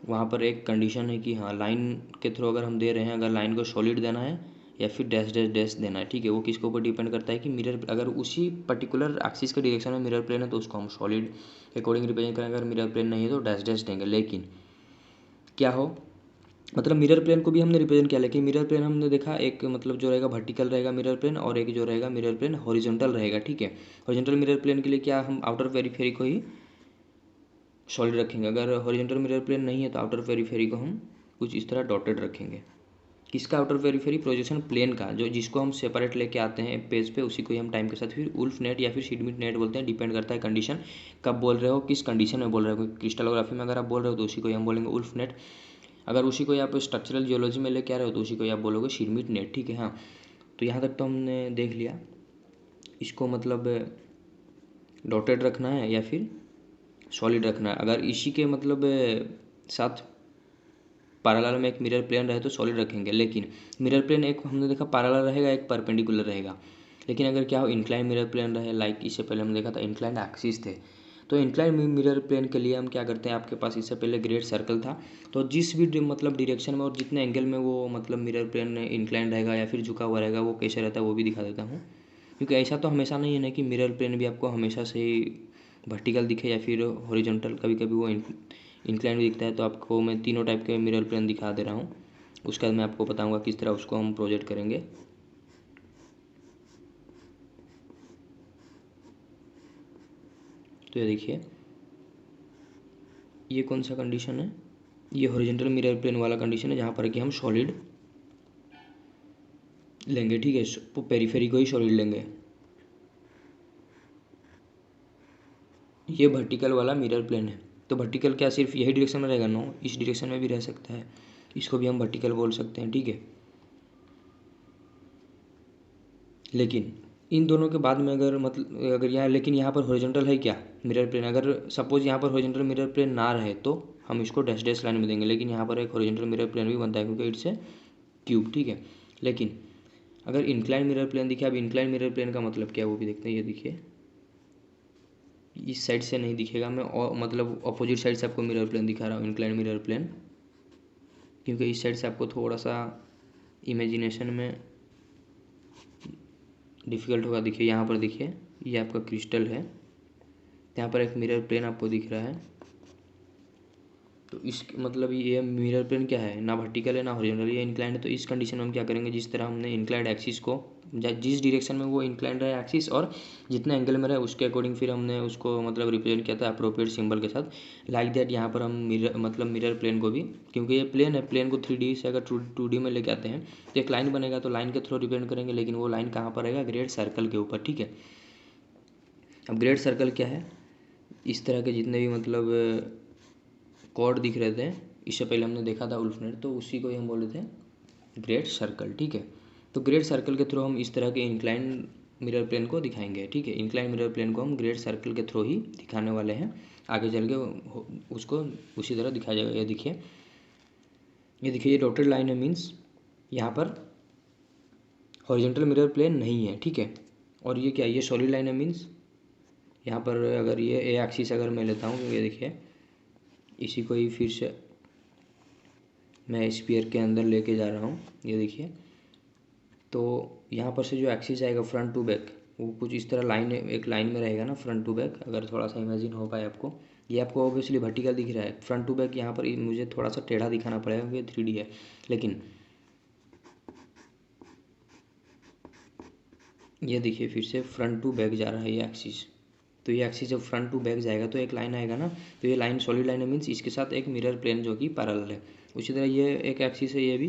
वहाँ पर एक कंडीशन है कि हाँ लाइन के थ्रू अगर हम दे रहे हैं, अगर लाइन को सॉलिड देना है या फिर डैश डैश डैश देना है, ठीक है। वो किसके ऊपर डिपेंड करता है कि मिरर अगर उसी पर्टिकुलर एक्सिस के डायरेक्शन में मिरर प्लेन है तो उसको हम सॉलिड के अकॉर्डिंग रिप्रेजेंट करेंगे। अगर मिरर प्लेन नहीं है तो डैश डैश देंगे। लेकिन क्या हो, मतलब मिरर प्लेन को भी हमने रिप्रेजेंट किया, लेकिन मिरर प्लेन हमने देखा एक मतलब जो रहेगा वर्टिकल रहेगा मिरर प्लेन, और एक जो रहेगा मिरर प्लेन हॉरिजॉन्टल रहेगा, ठीक है। हॉरिजॉन्टल मिरर प्लेन के लिए क्या हम आउटर पेरिफेरी को ही सॉलिड रखेंगे। अगर हॉरिजॉन्टल मिरर प्लेन नहीं है तो आउटर पेरिफेरी को हम कुछ इस तरह डॉटेड रखेंगे। किसका आउटर पेरिफेरी, प्रोजेक्शन प्लेन का, जो जिसको हम सेपरेट लेके आते हैं पेज पे, उसी को ही हम टाइम के साथ फिर उल्फ नेट या फिर शीडमिट नेट बोलते हैं। डिपेंड करता है कंडीशन कब बोल रहे हो, किस कंडीशन में बोल रहे हो। क्रिस्टलोग्राफी में अगर आप बोल रहे हो तो उसी को ही हम बोलेंगे उल्फ नेट। अगर उसी को आप स्ट्रक्चरल जियोलॉजी में लेके आ रहे हो तो उसी को आप बोलोगे शीडमिट नेट, ठीक है। हाँ, तो यहाँ तक तो हमने देख लिया। इसको मतलब डॉटेड रखना है या फिर सॉलिड रखना है। अगर इसी के मतलब साथ पैरेलल में एक मिरर प्लेन रहे तो सॉलिड रखेंगे। लेकिन मिरर प्लेन एक हमने देखा पैरेलल रहेगा, एक परपेंडिकुलर रहेगा। लेकिन अगर क्या हो इंक्लाइन मिरर प्लेन रहे, लाइक इससे पहले हमने देखा था इंक्लाइन एक्सिस थे, तो इंक्लाइन मिरर प्लेन के लिए हम क्या करते हैं, आपके पास इससे पहले ग्रेड सर्कल था, तो जिस भी मतलब डायरेक्शन में और जितने एंगल में वो मतलब मिरर प्लेन इंक्लाइन रहेगा या फिर झुका हुआ रहेगा, वो कैसे रहता है वो भी दिखा देता हूँ। क्योंकि ऐसा तो हमेशा नहीं है ना कि मिरर प्लेन भी आपको हमेशा से ही वर्टिकल दिखे या फिर हॉरिजॉन्टल, कभी कभी वो इंक्लाइन भी दिखता है। तो आपको मैं तीनों टाइप के मिरर प्लेन दिखा दे रहा हूँ, उसके बाद मैं आपको बताऊँगा किस तरह उसको हम प्रोजेक्ट करेंगे। तो ये देखिए, ये कौन सा कंडीशन है, ये हॉरिजॉन्टल मिरर प्लेन वाला कंडीशन है जहाँ पर कि हम सॉलिड लेंगे, ठीक है। पेरीफेरी को ही सॉलिड लेंगे। ये वर्टिकल वाला मिरर प्लेन है। तो वर्टिकल क्या सिर्फ यही डायरेक्शन में रहेगा? नो, इस डायरेक्शन में भी रह सकता है, इसको भी हम वर्टिकल बोल सकते हैं, ठीक है। लेकिन इन दोनों के बाद में अगर मतलब अगर यहाँ, लेकिन यहाँ पर हॉरिजॉन्टल है क्या मिरर प्लेन, अगर सपोज यहाँ पर हॉरिजॉन्टल मिरर प्लेन ना रहे तो हम इसको डैश डैश लाइन में देंगे। लेकिन यहाँ पर एक हॉरिजॉन्टल मिरर प्लेन भी बनता है क्योंकि इट्स ए क्यूब, ठीक है। लेकिन अगर इंक्लाइन मिरर प्लेन दिखे, अब इंक्लाइन मिरर प्लेन का मतलब क्या है वो भी देखते हैं। ये देखिए, इस साइड से नहीं दिखेगा, मैं मतलब अपोजिट साइड से आपको मिरर प्लेन दिखा रहा हूँ, इंक्लाइन मिरर प्लेन, क्योंकि इस साइड से आपको थोड़ा सा इमेजिनेशन में डिफ़िकल्ट होगा। देखिए यहाँ पर, देखिए ये आपका क्रिस्टल है, यहाँ पर एक मिरर प्लेन आपको दिख रहा है। तो इस मतलब ये मिरर प्लेन क्या है, ना वर्टिकल है ना हॉरिजॉन्टल, ये इंक्लाइंड है। तो इस कंडीशन में हम क्या करेंगे, जिस तरह हमने इंक्लाइंड एक्सिस को जिस डायरेक्शन में वो इंक्लाइंड रहे एक्सिस और जितने एंगल में रहे उसके अकॉर्डिंग फिर हमने उसको मतलब रिप्रेजेंट किया था अप्रोप्रिएट सिंबल के साथ। लाइक दैट यहाँ पर हम मिरर प्लेन को भी, क्योंकि ये प्लेन है, प्लेन को 3D से अगर 2D में लेके आते हैं तो एक लाइन बनेगा, तो लाइन के थ्रू रिप्रेजेंट करेंगे। लेकिन वो लाइन कहाँ पर रहेगा, ग्रेड सर्कल के ऊपर, ठीक है। अब ग्रेड सर्कल क्या है, इस तरह के जितने भी मतलब कॉर्ड दिख रहे थे, इससे पहले हमने देखा था उल्फनेट, तो उसी को ही हम बोल रहे थे ग्रेड सर्कल, ठीक है। तो ग्रेड सर्कल के थ्रू हम इस तरह के इंक्लाइन मिरर प्लेन को दिखाएंगे, ठीक है। इंक्लाइन मिरर प्लेन को हम ग्रेड सर्कल के थ्रू ही दिखाने वाले हैं, आगे चल के उसको उसी तरह दिखाया जाएगा। ये देखिए, ये देखिए, ये डॉटेड लाइन है, मीन्स यहाँ पर हॉरिजॉन्टल मिरर प्लेन नहीं है, ठीक है। और ये क्या, ये सॉलिड लाइन है, मीन्स यहाँ पर अगर ये ए एक्सिस अगर मैं लेता हूँ, ये देखिए, इसी को ही फिर से मैं स्फीयर के अंदर लेके जा रहा हूँ। ये देखिए, तो यहाँ पर से जो एक्सिस आएगा फ्रंट टू बैक, वो कुछ इस तरह लाइन, एक लाइन में रहेगा ना फ्रंट टू बैक, अगर थोड़ा सा इमेजिन हो पाए आपको। ये आपको ऑब्वियसली वर्टिकल दिख रहा है, फ्रंट टू बैक यहाँ पर मुझे थोड़ा सा टेढ़ा दिखाना पड़ेगा क्योंकि 3D है, लेकिन ये देखिए फिर से फ्रंट टू बैक जा रहा है ये एक्सिस। तो ये एक्सिस जब फ्रंट टू बैक जाएगा तो एक लाइन आएगा ना, तो ये लाइन सॉलिड लाइन है, मीन्स इसके साथ एक मिरर प्लेन जो कि पैरेलल है। उसी तरह ये एक एक्सिस है, ये भी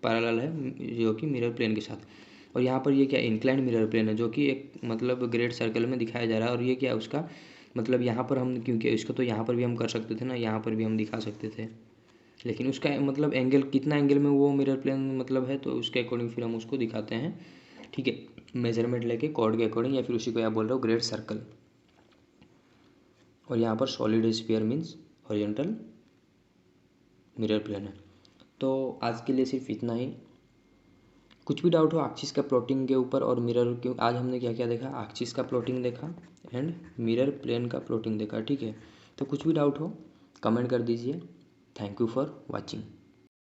पैरेलल है जो कि मिरर प्लेन के साथ। और यहाँ पर ये क्या इंक्लाइंड मिरर प्लेन है जो कि एक मतलब ग्रेट सर्कल में दिखाया जा रहा है। और ये क्या उसका मतलब यहाँ पर हम, क्योंकि इसको तो यहाँ पर भी हम कर सकते थे ना, यहाँ पर भी हम दिखा सकते थे, लेकिन उसका मतलब एंगल कितना एंगल में वो मिरर प्लेन मतलब है, तो उसके अकॉर्डिंग फिर हम उसको दिखाते हैं। ठीक है, मेजरमेंट लेके कॉर्ड के अकॉर्डिंग, या फिर उसी को आप बोल रहे हो ग्रेट सर्कल। और यहाँ पर solid sphere means horizontal mirror plane है। तो आज के लिए सिर्फ इतना ही। कुछ भी डाउट हो एक्सिस का प्लॉटिंग के ऊपर और मिरर के, आज हमने क्या क्या देखा, एक्सिस का प्लॉटिंग देखा एंड मिरर प्लेन का प्लॉटिंग देखा। ठीक है, तो कुछ भी डाउट हो कमेंट कर दीजिए। Thank you for watching.